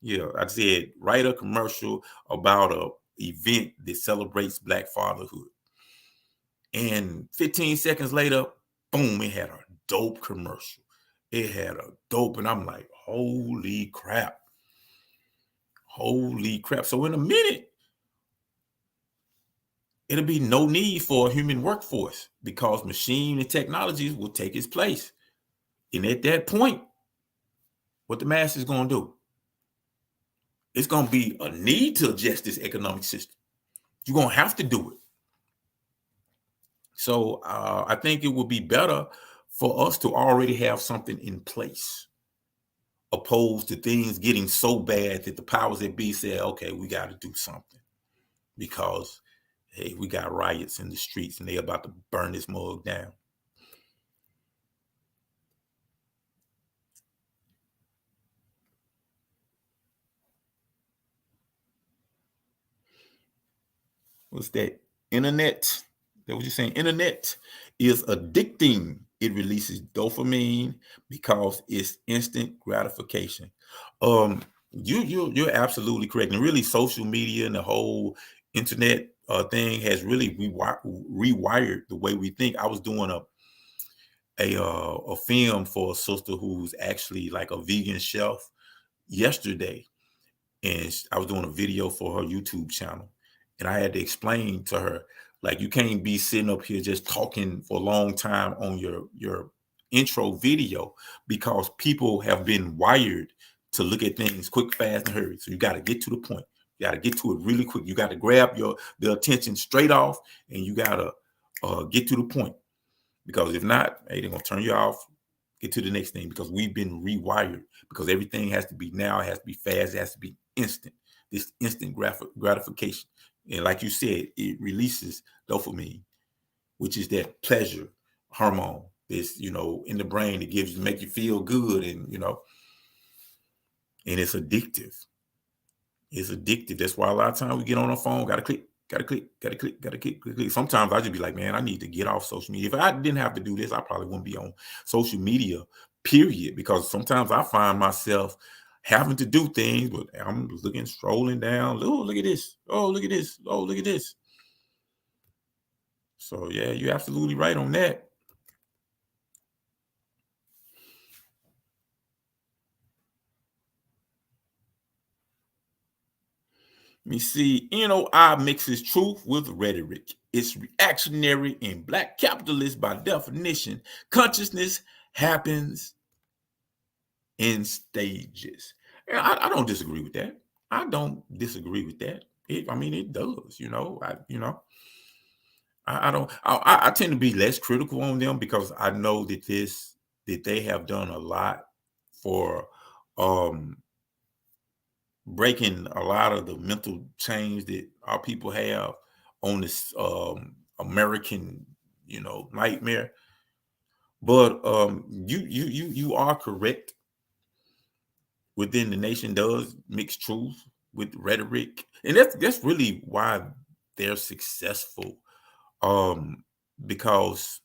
Yeah, I said, write a commercial about a event that celebrates Black fatherhood. And 15 seconds later, boom, it had a dope commercial. It had a dope, and I'm like, holy crap. Holy crap. So in a minute, it'll be no need for a human workforce because machine and technologies will take its place. And at that point, what the mass is going to do? It's going to be a need to adjust this economic system. You're going to have to do it. So I think it would be better for us to already have something in place, opposed to things getting so bad that the powers that be say, okay, we got to do something because, hey, we got riots in the streets and they're about to burn this mug down. What's that? Internet. That what you're saying? Internet is addicting. It releases dopamine because it's instant gratification. You're absolutely correct. And really, social media and the whole internet thing has really rewired the way we think. I was doing a film for a sister who's actually like a vegan chef yesterday, and I was doing a video for her YouTube channel. And I had to explain to her, like, you can't be sitting up here just talking for a long time on your intro video, because people have been wired to look at things quick, fast, and hurry. So you got to get to the point. You got to get to it really quick. You got to grab the attention straight off, and you got to get to the point. Because if not, hey, they're going to turn you off, get to the next thing, because we've been rewired, because everything has to be now, it has to be fast, it has to be instant. this instant gratification. And like you said, it releases dopamine, which is that pleasure hormone. This, in the brain that make you feel good, and and it's addictive. It's addictive. That's why a lot of times we get on our phone, gotta click, gotta click, gotta click, gotta click, click, click. Sometimes I just be like, man, I need to get off social media. If I didn't have to do this, I probably wouldn't be on social media, period. Because sometimes I find myself having to do things, but I'm looking, strolling down. Oh, look at this. Oh, look at this. Oh, look at this. So yeah, you're absolutely right on that. Let me see. NOI mixes truth with rhetoric. It's reactionary and black capitalist by definition. Consciousness happens in stages. I don't disagree with that. I don't disagree with that. It does. I tend to be less critical on them because I know that they have done a lot for breaking a lot of the mental change that our people have on this American, nightmare. But you are correct. Within the nation does mix truth with rhetoric, and that's really why they're successful. Because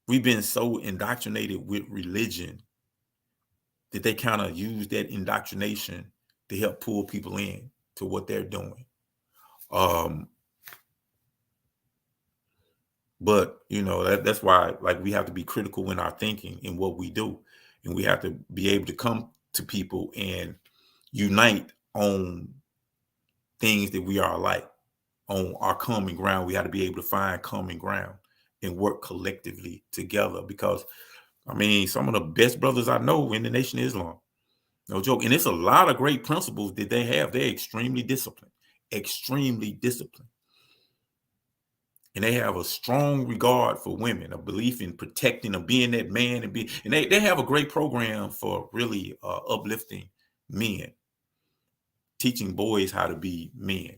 we've been so indoctrinated with religion that they kind of use that indoctrination to help pull people in to what they're doing. But that's why, like, we have to be critical in our thinking and what we do, and we have to be able to come to people and unite on things that we are alike, on our common ground. We have to be able to find common ground and work collectively together, because some of the best brothers I know in the Nation of Islam, no joke. And it's a lot of great principles that they have. They're extremely disciplined. And they have a strong regard for women, a belief in protecting, of being that man, and they have a great program for really uplifting men, teaching boys how to be men,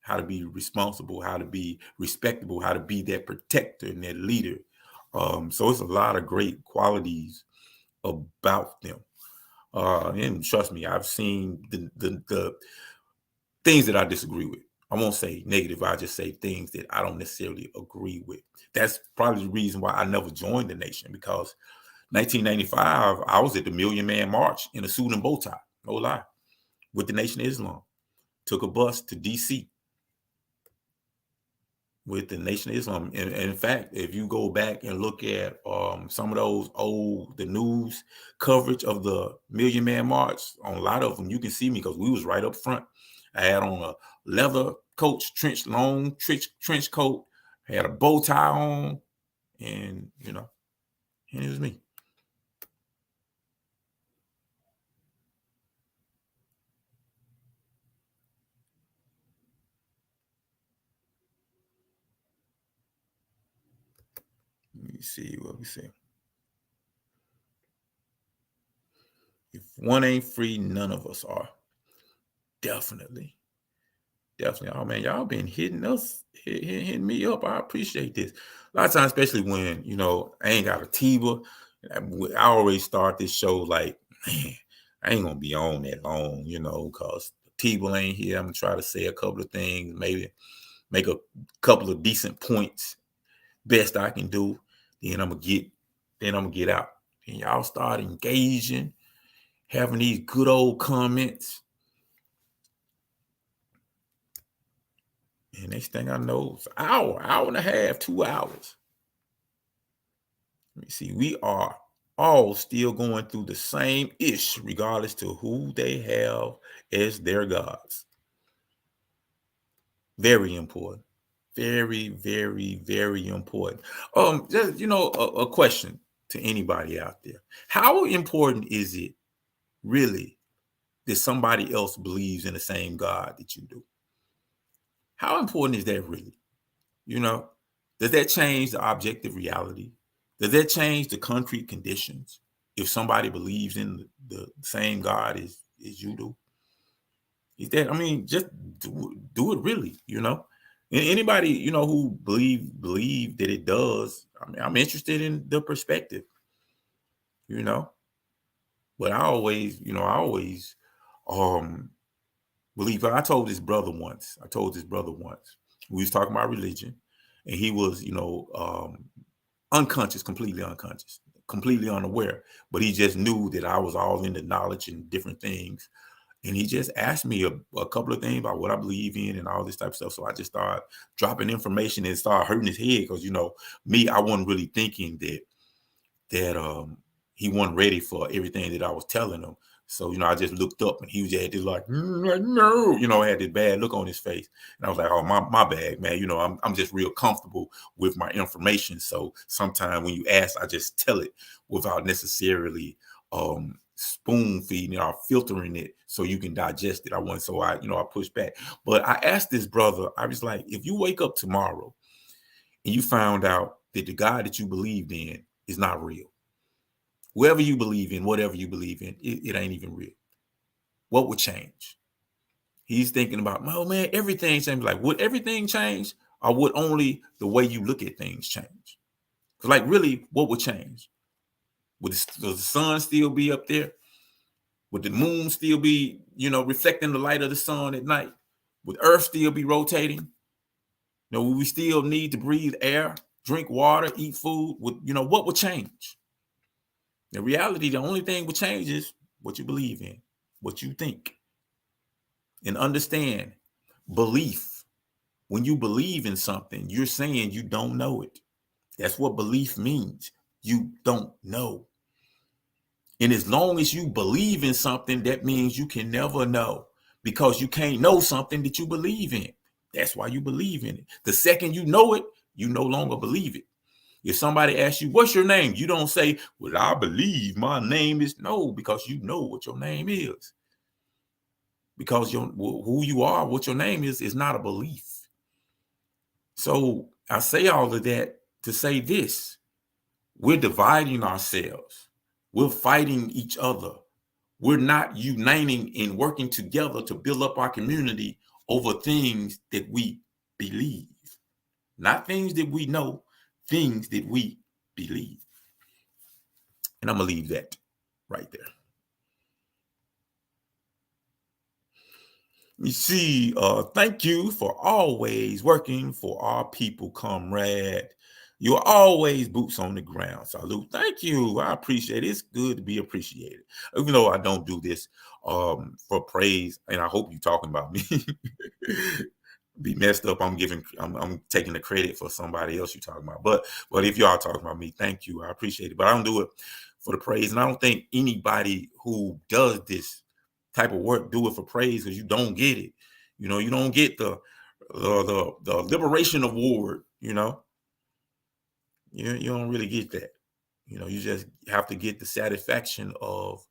how to be responsible, how to be respectable, how to be that protector and that leader. So it's a lot of great qualities about them. And trust me, I've seen the things that I disagree with. I won't say negative. I just say things that I don't necessarily agree with. That's probably the reason why I never joined the Nation, because 1995, I was at the Million Man March in a suit and bow tie, no lie, with the Nation of Islam. Took a bus to D.C. with the Nation of Islam. And in fact, if you go back and look at some of those the news coverage of the Million Man March, on a lot of them, you can see me because we was right up front. I had on a leather coach, long trench coat, had a bow tie on, and and it was me. Let me see what we say. If one ain't free, none of us are. Definitely. Oh man, y'all been hitting me up. I appreciate this. A lot of times, especially when I ain't got a Tiba. I always start this show like, man, I ain't gonna be on that long, because Tiba ain't here. I'm gonna try to say a couple of things, maybe make a couple of decent points, best I can do. Then I'm gonna get out. And y'all start engaging, having these good old comments. And next thing I know, it's an hour and a half, 2 hours. Let me see. We are all still going through the same ish, regardless to who they have as their gods. Very important. Very, very, very important. Just, a question to anybody out there. How important is it really that somebody else believes in the same God that you do? How important is that really? Does that change the objective reality? Does that change the concrete conditions if somebody believes in the same God as you do? He said, I mean, just do it really, Anybody, who believe that it does, I mean, I'm interested in the perspective, But I always believe. I told this brother once, we was talking about religion, and he was, unconscious, completely unconscious, completely unaware, but he just knew that I was all into knowledge and different things. And he just asked me a couple of things about what I believe in and all this type of stuff. So I just started dropping information and started hurting his head because, me, I wasn't really thinking that he wasn't ready for everything that I was telling him. So, I just looked up and he was just like, no, had this bad look on his face. And I was like, oh, my bad, man. I'm just real comfortable with my information. So sometimes when you ask, I just tell it without necessarily spoon feeding or filtering it so you can digest it. I pushed back. But I asked this brother, I was like, if you wake up tomorrow and you found out that the God that you believed in is not real, whoever you believe in, whatever you believe in, it ain't even real, what would change? He's thinking about, oh man, everything changed. Like, would everything change, or would only the way you look at things change? Because, like, really, what would change? Would the sun still be up there? Would the moon still be, reflecting the light of the sun at night? Would Earth still be rotating? Would we still need to breathe air, drink water, eat food? What would change? In reality, the only thing would change is what you believe in, what you think. And understand, belief. When you believe in something, you're saying you don't know it. That's what belief means. You don't know. And as long as you believe in something, that means you can never know, because you can't know something that you believe in. That's why you believe in it. The second you know it, you no longer believe it. If somebody asks you, what's your name? You don't say, well, I believe my name is. No, because you know what your name is. Because who you are, what your name is not a belief. So I say all of that to say this. We're dividing ourselves. We're fighting each other. We're not uniting and working together to build up our community over things that we believe. Not things that we know, things that we believe. And I'm going to leave that right there. You see, thank you for always working for our people, comrade. You're always boots on the ground. Salute. Thank you. I appreciate it. It's good to be appreciated. Even though I don't do this for praise, and I hope you're talking about me. Be messed up. I'm taking the credit for somebody else you're talking about. But if y'all talking about me, thank you. I appreciate it. But I don't do it for the praise. And I don't think anybody who does this type of work do it for praise, because you don't get it. You don't get the liberation award, You don't really get that. You just have to get the satisfaction of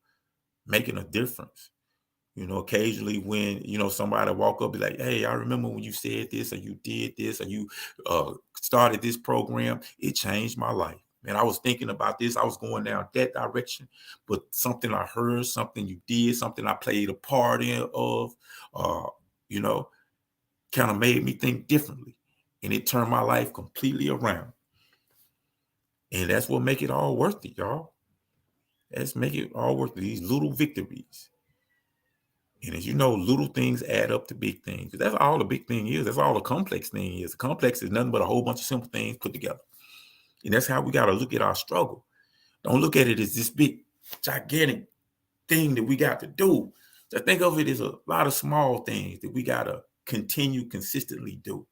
making a difference. Occasionally when, somebody walk up, be like, hey, I remember when you said this, or you did this, or you started this program, it changed my life. Man, I was thinking about this. I was going down that direction, but something I heard, something you did, something I played a part in of, kind of made me think differently. And it turned my life completely around. And that's what make it all worth it, y'all. Let's make it all worth it. These little victories. And as you know, little things add up to big things. That's all the big thing is. That's all the complex thing is. The complex is nothing but a whole bunch of simple things put together. And that's how we got to look at our struggle. Don't look at it as this big, gigantic thing that we got to do. Just think of it as a lot of small things that we got to continue consistently do.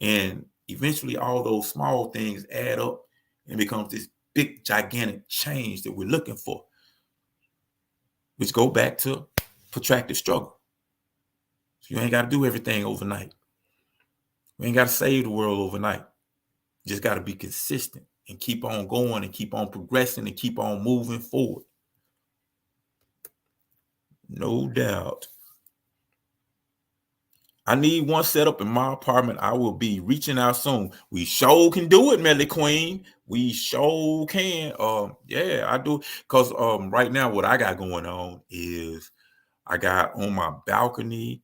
And eventually all those small things add up and becomes this big, gigantic change that we're looking for, which go back to protracted struggle. So you ain't got to do everything overnight. We ain't got to save the world overnight. You just got to be consistent and keep on going and keep on progressing and keep on moving forward. No doubt. I need one set up in my apartment. I will be reaching out soon. We sure can do it, Melly Queen. We sure can. Yeah, I do. Because right now what I got going on is I got on my balcony.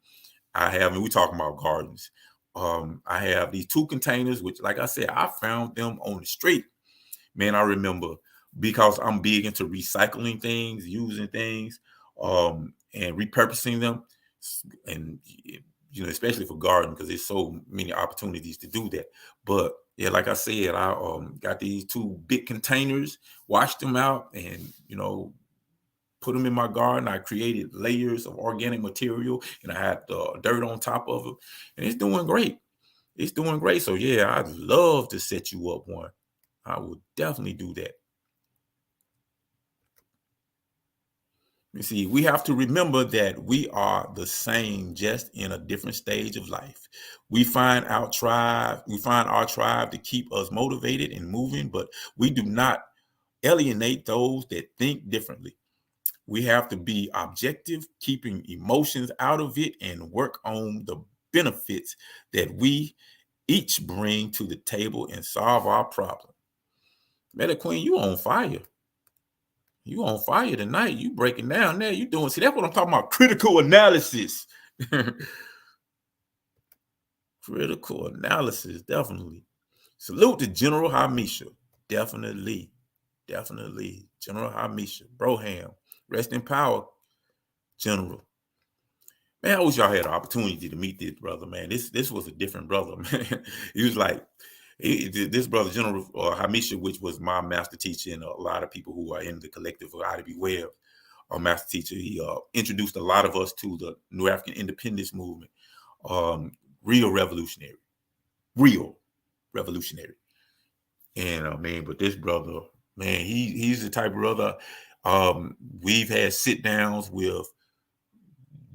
I have, and we talking about gardens. I have these 2 containers, which, like I said, I found them on the street. Man, I remember, because I'm big into recycling things, using things, and repurposing them, and especially for garden, because there's so many opportunities to do that. But yeah, like I said, I got these 2 big containers, washed them out, and put them in my garden. I created layers of organic material, and I had dirt on top of it, and it's doing great. It's doing great. So yeah, I'd love to set you up one. I would definitely do that. You see, we have to remember that we are the same, just in a different stage of life. We find our tribe to keep us motivated and moving, but we do not alienate those that think differently. We have to be objective, keeping emotions out of it, and work on the benefits that we each bring to the table and solve our problem. Meta Queen, you on fire. You on fire tonight. You breaking down there. You doing, see, that's what I'm talking about. Critical analysis. Critical analysis, definitely. Salute to General Hamisha. Definitely. General Hamisha. Broham. Rest in power, General. Man, I wish y'all had the opportunity to meet this brother, man. This was a different brother, man. He was like, this brother, General Hamisha, which was my master teacher, and a lot of people who are in the collective of IDB Web, our master teacher. He introduced a lot of us to the New African independence movement. Real revolutionary. And man, but this brother, man, he's the type of brother. We've had sit downs with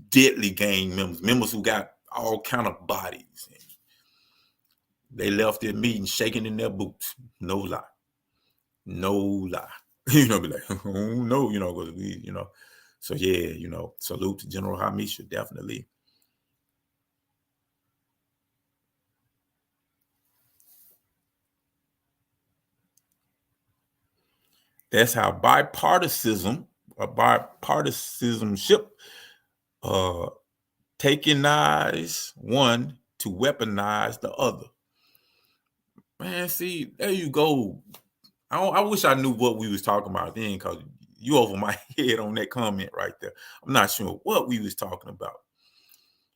deadly gang members who got all kind of bodies. They left their meeting shaking in their boots. No lie. Be like, oh no, because we, So yeah, salute to General Hamisha, definitely. That's how bipartisanship takenize one to weaponize the other. Man, see, there you go. I wish I knew what we was talking about then, because you over my head on that comment right there. I'm not sure what we was talking about.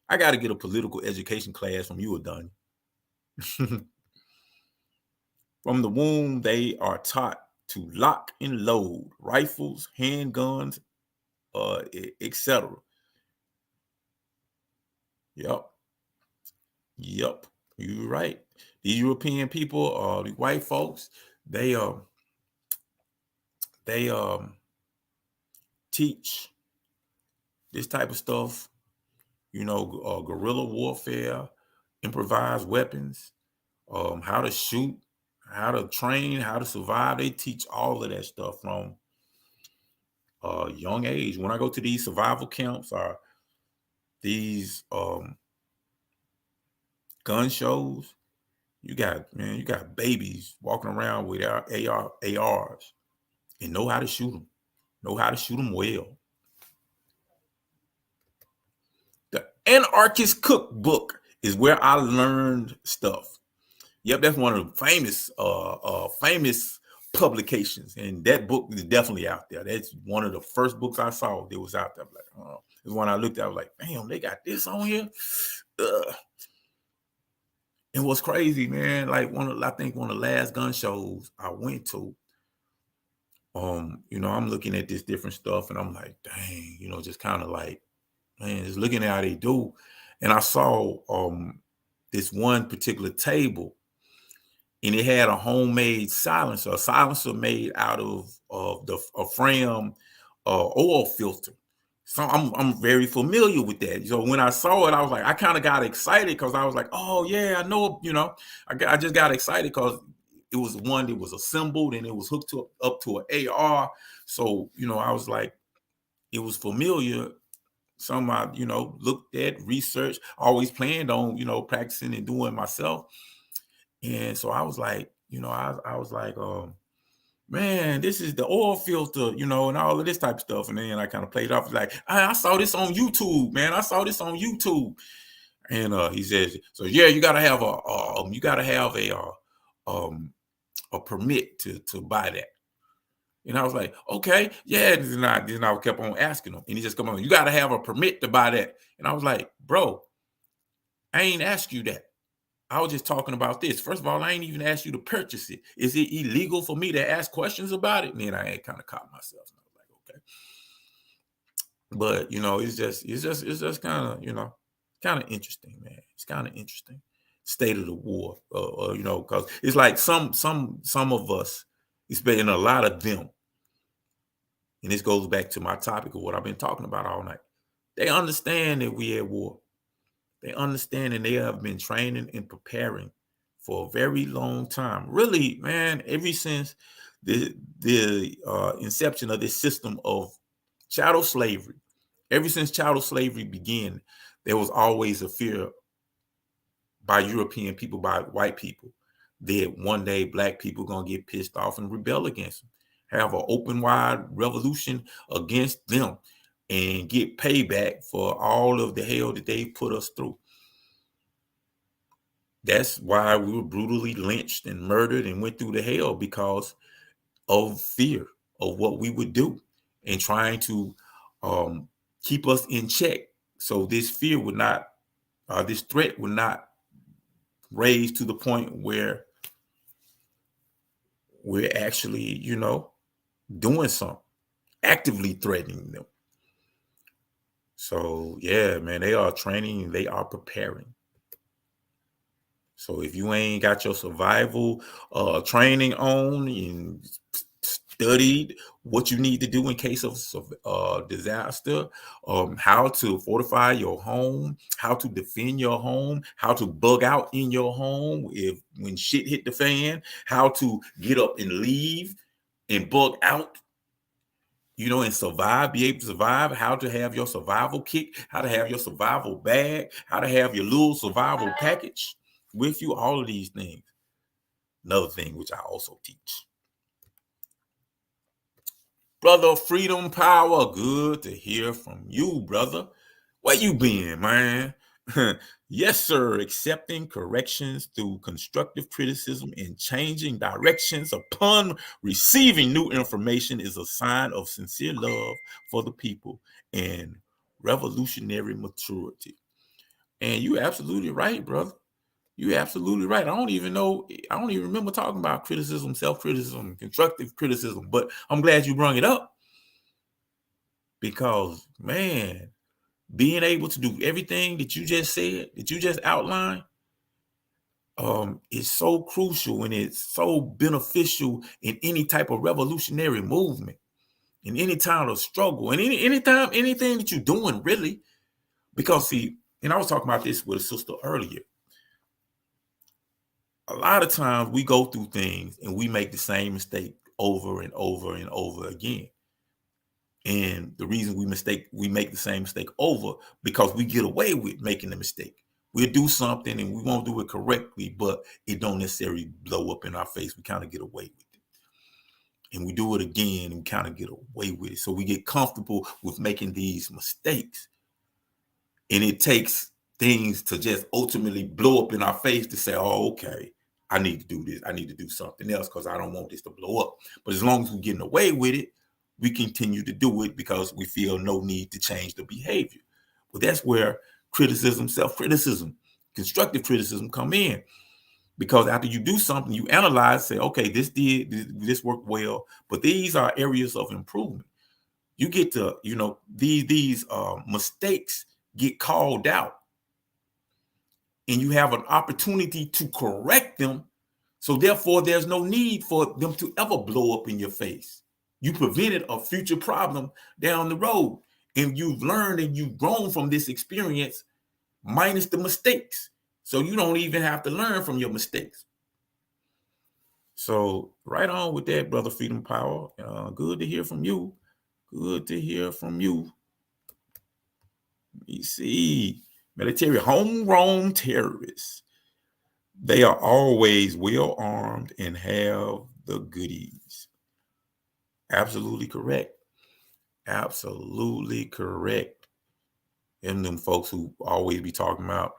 I got to get a political education class from you, Adani. From the womb, they are taught to lock and load rifles, handguns, etc. Yep. You're right. These European people, the white folks, they teach this type of stuff, guerrilla warfare, improvised weapons, how to shoot, how to train, how to survive. They teach all of that stuff from a young age. When I go to these survival camps or these gun shows, you got babies walking around with ARs and know how to shoot them well. The Anarchist Cookbook is where I learned stuff. Yep, that's one of the famous publications, and that book is definitely out there. That's one of the first books I saw that was out there. Like, it was one I looked at. I was like, damn, they got this on here. And what's crazy, man, like I think one of the last gun shows I went to, I'm looking at this different stuff, and I'm like, dang, just kind of like, man, just looking at how they do. And I saw this one particular table, and it had a homemade silencer, a silencer made out of a Fram oil filter. So I'm very familiar with that. So when I saw it, I was like, I kind of got excited, because I was like, oh yeah, I know, I just got excited because it was one that was assembled and it was hooked up to an AR. So, I was like, it was familiar. Some I, looked at, researched, always planned on, practicing and doing myself. And so I was like, I was like, man, this is the oil filter, and all of this type of stuff. And then I kind of played it off like, I saw this on YouTube, man. I saw this on YouTube. And he says, so yeah, you gotta have a permit to buy that. And I was like, okay, yeah. And I kept on asking him, and he just come on, you gotta have a permit to buy that. And I was like, bro, I ain't asked you that. I was just talking about this. First of all, I ain't even asked you to purchase it. Is it illegal for me to ask questions about it? And then I had kind of caught myself. And I was like, okay. But it's just kind of interesting, man. It's kind of interesting. State of the war, because it's like some of us, it's been a lot of them. And this goes back to my topic of what I've been talking about all night. They understand that we at war. They understand, and they have been training and preparing for a very long time. Really, man, ever since the inception of this system of chattel slavery, ever since chattel slavery began, there was always a fear by European people, by white people, that one day black people gonna get pissed off and rebel against them, have an open wide revolution against them, and get payback for all of the hell that they put us through. That's why we were brutally lynched and murdered and went through the hell, because of fear of what we would do and trying to keep us in check. So this fear would not, this threat would not raise to the point where we're actually, doing something, actively threatening them. So yeah, man, they are training, they are preparing. So if you ain't got your survival training on and studied what you need to do in case of disaster, how to fortify your home, how to defend your home, how to bug out in your home when shit hit the fan, how to get up and leave and bug out, and survive, be able to survive, how to have your survival kit, how to have your survival bag, how to have your little survival package with you, all of these things. Another thing which I also teach. Brother Freedom Power, good to hear from you, brother. Where you been, man? Yes, sir. Accepting corrections through constructive criticism and changing directions upon receiving new information is a sign of sincere love for the people and revolutionary maturity. And you're absolutely right, brother. You're absolutely right. I don't even remember talking about criticism, self-criticism, constructive criticism, but I'm glad you brought it up, because, man, being able to do everything that you just said, that you just outlined, is so crucial, and it's so beneficial in any type of revolutionary movement, in any time of struggle, and anytime, anything that you're doing, really. Because, see, and I was talking about this with a sister earlier. A lot of times we go through things and we make the same mistake over and over and over again. And the reason we make the same mistake over, because we get away with making the mistake. We'll do something and we won't do it correctly, but it don't necessarily blow up in our face. We kind of get away with it. And we do it again and kind of get away with it. So we get comfortable with making these mistakes. And it takes things to just ultimately blow up in our face to say, oh, okay, I need to do this. I need to do something else because I don't want this to blow up. But as long as we're getting away with it, we continue to do it because we feel no need to change the behavior. But that's where criticism, self-criticism, constructive criticism come in. Because after you do something, you analyze, say, okay, this worked well, but these are areas of improvement. You get to, these mistakes get called out, and you have an opportunity to correct them. So therefore, there's no need for them to ever blow up in your face. You prevented a future problem down the road, and you've learned and you've grown from this experience minus the mistakes. So you don't even have to learn from your mistakes. So right on with that, Brother Freedom Power. Good to hear from you. Good to hear from you. Let me see. Military homegrown terrorists. They are always well armed and have the goodies. Absolutely correct. Absolutely correct. And them folks who always be talking about,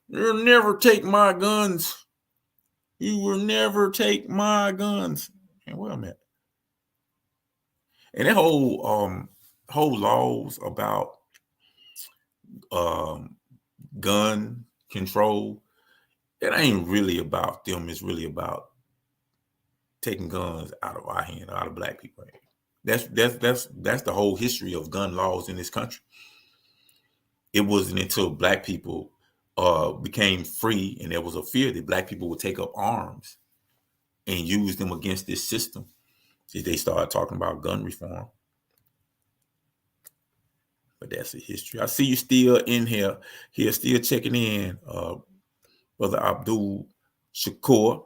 you'll never take my guns. You will never take my guns. And wait a minute. And that whole laws about gun control, it ain't really about them. It's really about taking guns out of our hand, out of black people. That's the whole history of gun laws in this country. It wasn't until black people became free and there was a fear that black people would take up arms and use them against this system that they started talking about gun reform. But that's the history. I see you still in here still checking in, Brother Abdul Shakur.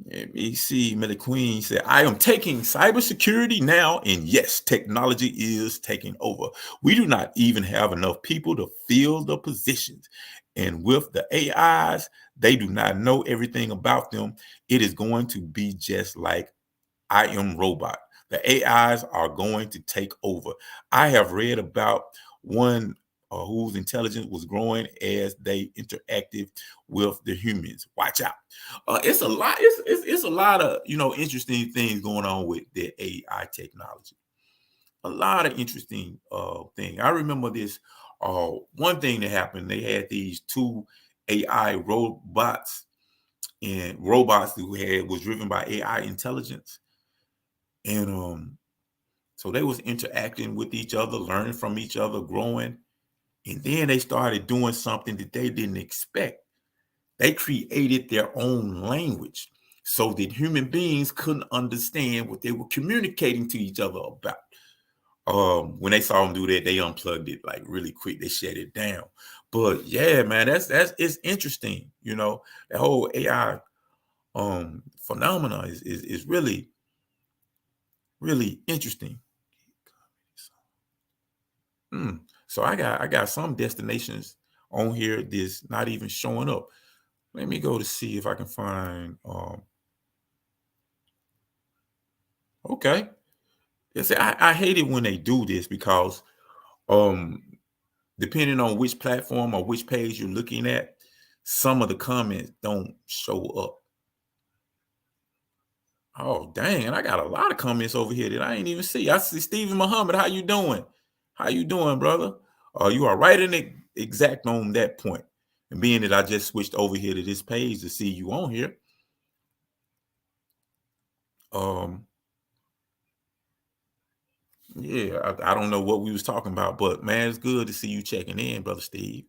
MEC Melly Queen said, I am taking cybersecurity now, and yes, technology is taking over. We do not even have enough people to fill the positions. And with the AIs, they do not know everything about them. It is going to be just like I Am Robot. The AIs are going to take over. I have read about one whose intelligence was growing as they interacted with the humans. Watch out. It's a lot. It's a lot of interesting things going on with the AI technology. A lot of interesting things. I remember this one thing that happened. They had these two AI robots, and robots who was driven by AI intelligence. And so they was interacting with each other, learning from each other, growing. And then they started doing something that they didn't expect. They created their own language so that human beings couldn't understand what they were communicating to each other about. When they saw them do that, they unplugged it like really quick. They shut it down. But yeah, man, it's interesting. The whole AI phenomena is really, really interesting. So I got some destinations on here that's not even showing up. Let me go to see if I can find. Okay. I hate it when they do this because depending on which platform or which page you're looking at, some of the comments don't show up. Oh, dang. I got a lot of comments over here that I ain't even see. I see Stephen Muhammad. How you doing? How you doing, brother? You are right in the exact on that point. And being that I just switched over here to this page to see you on here. Yeah, I don't know what we was talking about, but man, it's good to see you checking in, Brother Steve.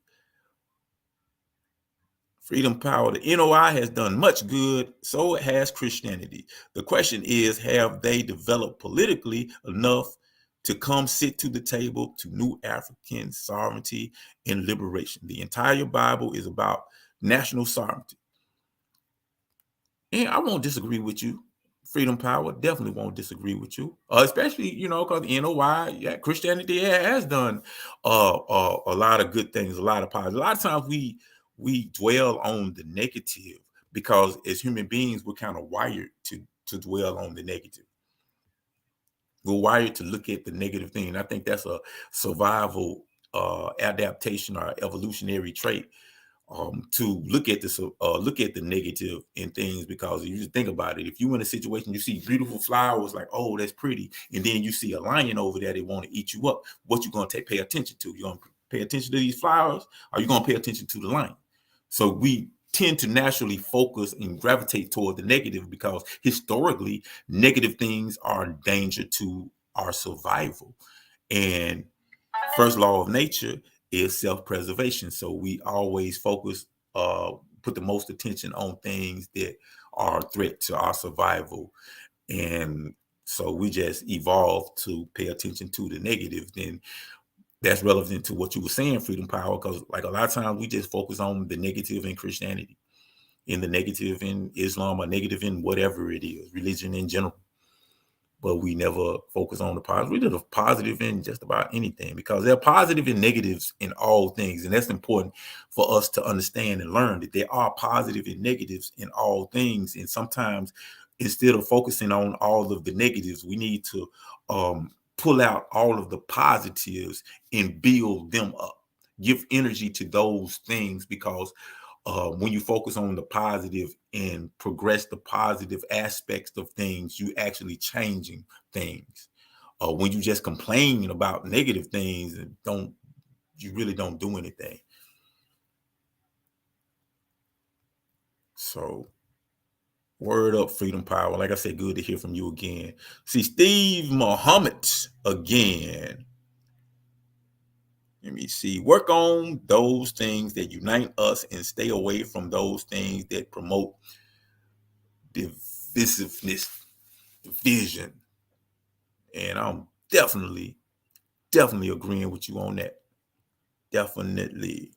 Freedom Power, the NOI has done much good, so has Christianity. The question is, have they developed politically enough to come sit to the table to new African sovereignty and liberation? The entire Bible is about national sovereignty. And I won't disagree with you. Freedom Power definitely won't disagree with you, especially because NOI, Christianity has done a lot of good things, a lot of positive. A lot of times we dwell on the negative because as human beings we're kind of wired to dwell on the negative. We're wired to look at the negative thing. And I think that's a survival adaptation or evolutionary trait. To look at the negative in things, because you just think about it. If you're in a situation, you see beautiful flowers, like, oh, that's pretty, and then you see a lion over there, they want to eat you up. What you gonna pay attention to? You gonna pay attention to these flowers, or you gonna pay attention to the lion? So we tend to naturally focus and gravitate toward the negative because historically, negative things are a danger to our survival. And first law of nature is self-preservation. So we always focus, put the most attention on things that are a threat to our survival. And so we just evolved to pay attention to the negative. Then that's relevant to what you were saying, Freedom Power, because like a lot of times we just focus on the negative in Christianity, in the negative in Islam, or negative in whatever it is, religion in general. but we never focus on the positive. We do the positive in just about anything, because there are positive and negatives in all things. And that's important for us to understand and learn, that there are positive and negatives in all things. And sometimes instead of focusing on all of the negatives, we need to pull out all of the positives and build them up. Give energy to those things, because when you focus on the positive and progress the positive aspects of things, you actually changing things. When you just complain about negative things and you really don't do anything. So word up, Freedom Power. Like I said, good to hear from you again. See, Steve Muhammad again. Let me see. Work on those things that unite us and stay away from those things that promote divisiveness, division. And I'm definitely agreeing with you on that. Definitely.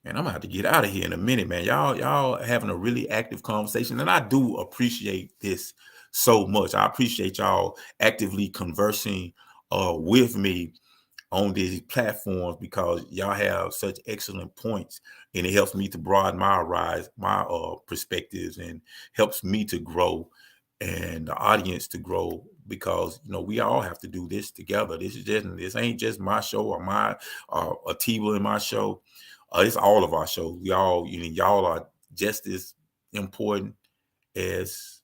And I'm gonna have to get out of here in a minute, man. Y'all having a really active conversation, and I do appreciate this so much. I appreciate y'all actively conversing with me on these platforms, because y'all have such excellent points, and it helps me to broaden my perspectives, and helps me to grow and the audience to grow, because we all have to do this together. This ain't just my show or my Atiba and my show. It's all of our shows. We all, y'all are just as important as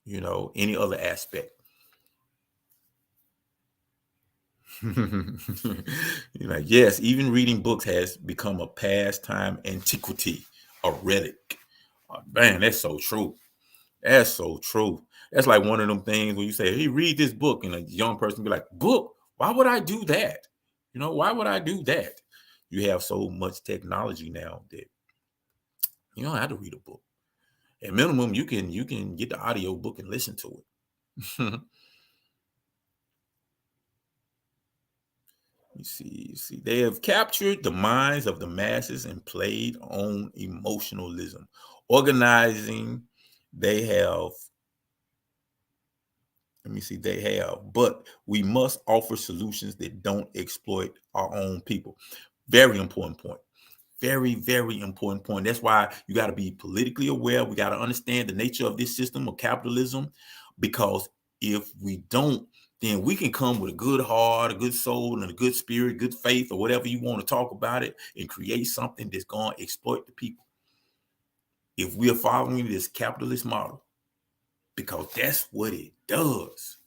any other aspect. You're like, yes, even reading books has become a pastime antiquity, a relic. Man, that's so true. That's so true. That's like one of them things where you say, hey, read this book, and a young person be like, book? Why would I do that? Why would I do that? You have so much technology now that you don't have to read a book. At minimum, you can get the audio book and listen to it. You see, they have captured the minds of the masses and played on emotionalism. Organizing, they have, but we must offer solutions that don't exploit our own people. Very important point. Very, very important point. That's why you got to be politically aware. We got to understand the nature of this system of capitalism, because if we don't, then we can come with a good heart, a good soul, and a good spirit, good faith, or whatever you want to talk about it, and create something that's going to exploit the people. If we are following this capitalist model, because that's what it does.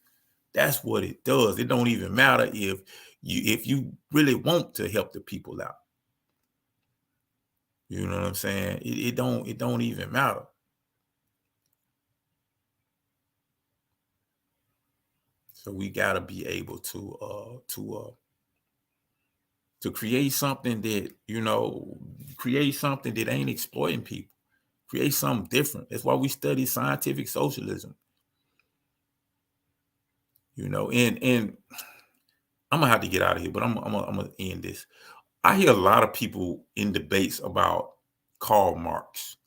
That's what it does. It don't even matter if you really want to help the people out. You know what I'm saying? It don't even matter. So we gotta be able to create something that ain't exploiting people. Create something different. That's why we study scientific socialism. And I'm gonna have to get out of here, but I'm gonna end this. I hear a lot of people in debates about Karl Marx,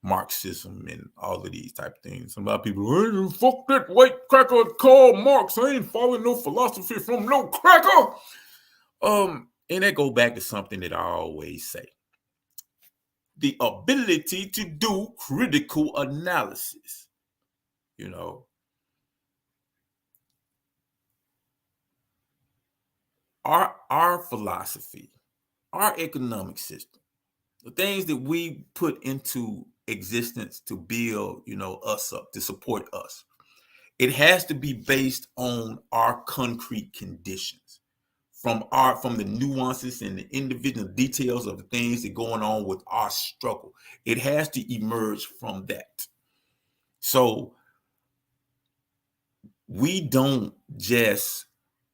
Marxism, and all of these type of things. A lot of people, hey, fuck that white cracker Karl Marx. I ain't following no philosophy from no cracker. And that go back to something that I always say. The ability to do critical analysis. Our philosophy, our economic system, the things that we put into existence to build, us up, to support us, it has to be based on our concrete conditions, from the nuances and the individual details of the things that are going on with our struggle. It has to emerge from that. So we don't just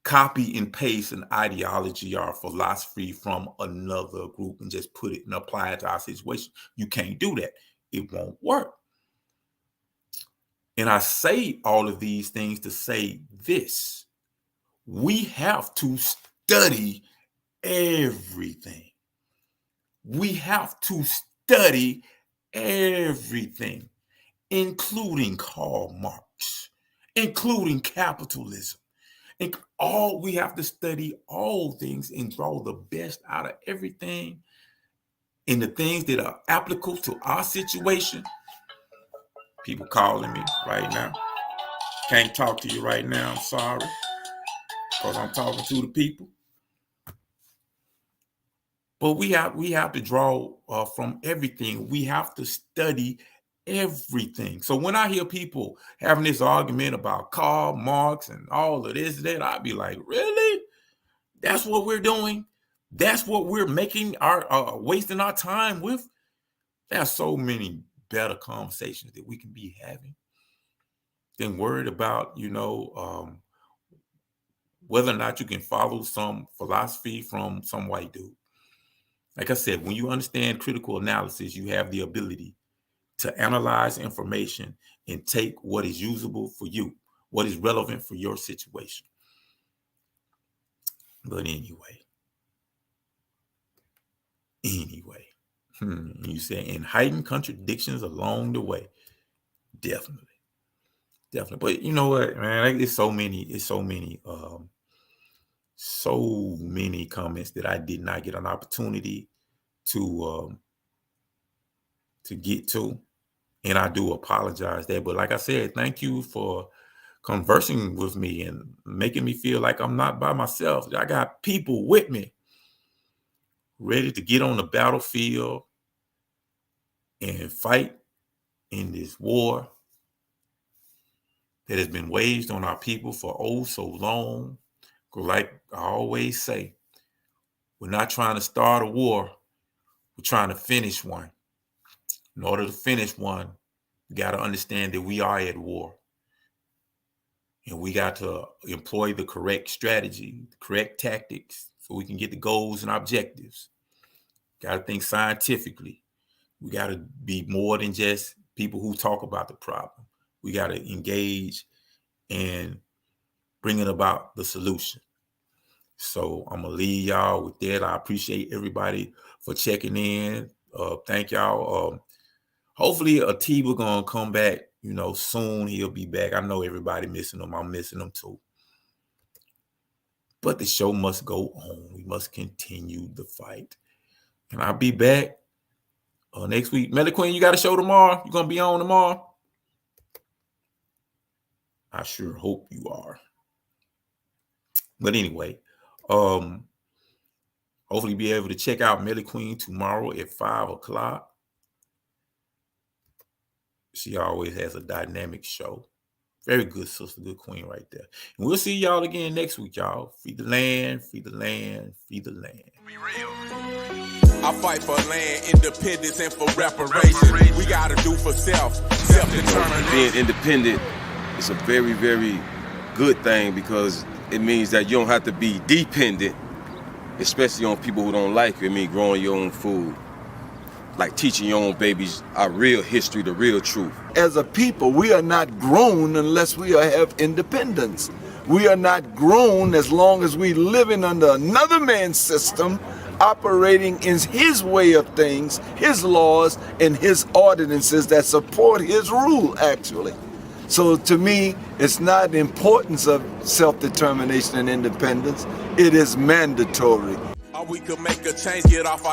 copy and paste an ideology or philosophy from another group and just put it and apply it to our situation. You can't do that. It won't work. And I say all of these things to say this: we have to study everything. We have to study everything. including Karl Marx, including capitalism. And all we have to study all things and draw the best out of everything, and the things that are applicable to our situation. People calling me right now. Can't talk to you right now. I'm sorry, because I'm talking to the people. But we have to draw from everything. We have to study everything. So when I hear people having this argument about Karl Marx and all of this, that, I'd be like, really? That's what we're doing? That's what we're making our wasting our time with? There's so many better conversations that we can be having than worried about, whether or not you can follow some philosophy from some white dude. Like I said, when you understand critical analysis, you have the ability to analyze information and take what is usable for you, what is relevant for your situation. But anyway, you say, and heightened contradictions along the way. Definitely. But you know what, man, it's so many comments that I did not get an opportunity to get to. And I do apologize there. But like I said, thank you for conversing with me and making me feel like I'm not by myself. I got people with me ready to get on the battlefield and fight in this war that has been waged on our people for oh so long. Like I always say, we're not trying to start a war. We're trying to finish one. In order to finish one, we got to understand that we are at war. And we got to employ the correct strategy, the correct tactics, so we can get the goals and objectives. Got to think scientifically. We got to be more than just people who talk about the problem. We got to engage and bringing about the solution. So I'm going to leave y'all with that. I appreciate everybody for checking in. Thank y'all. Hopefully Atiba going to come back, soon. He'll be back. I know everybody missing him. I'm missing him too. But the show must go on. We must continue the fight. And I'll be back next week. Melly Queen, you got a show tomorrow? You going to be on tomorrow? I sure hope you are. But anyway, hopefully be able to check out Melly Queen tomorrow at 5:00. She always has a dynamic show. Very good sister, good queen right there. And we'll see y'all again next week, y'all. Free the land, free the land, free the land. Be real. I fight for land, independence, and for reparation. We gotta do for self-determination. Being independent is a very, very good thing because it means that you don't have to be dependent, especially on people who don't like you. Growing your own food, like teaching your own babies our real history, the real truth. As a people, we are not grown unless we have independence. We are not grown as long as we living under another man's system, operating in his way of things, his laws, and his ordinances that support his rule, actually. So to me, it's not the importance of self-determination and independence. It is mandatory. Or we could make a change, get off our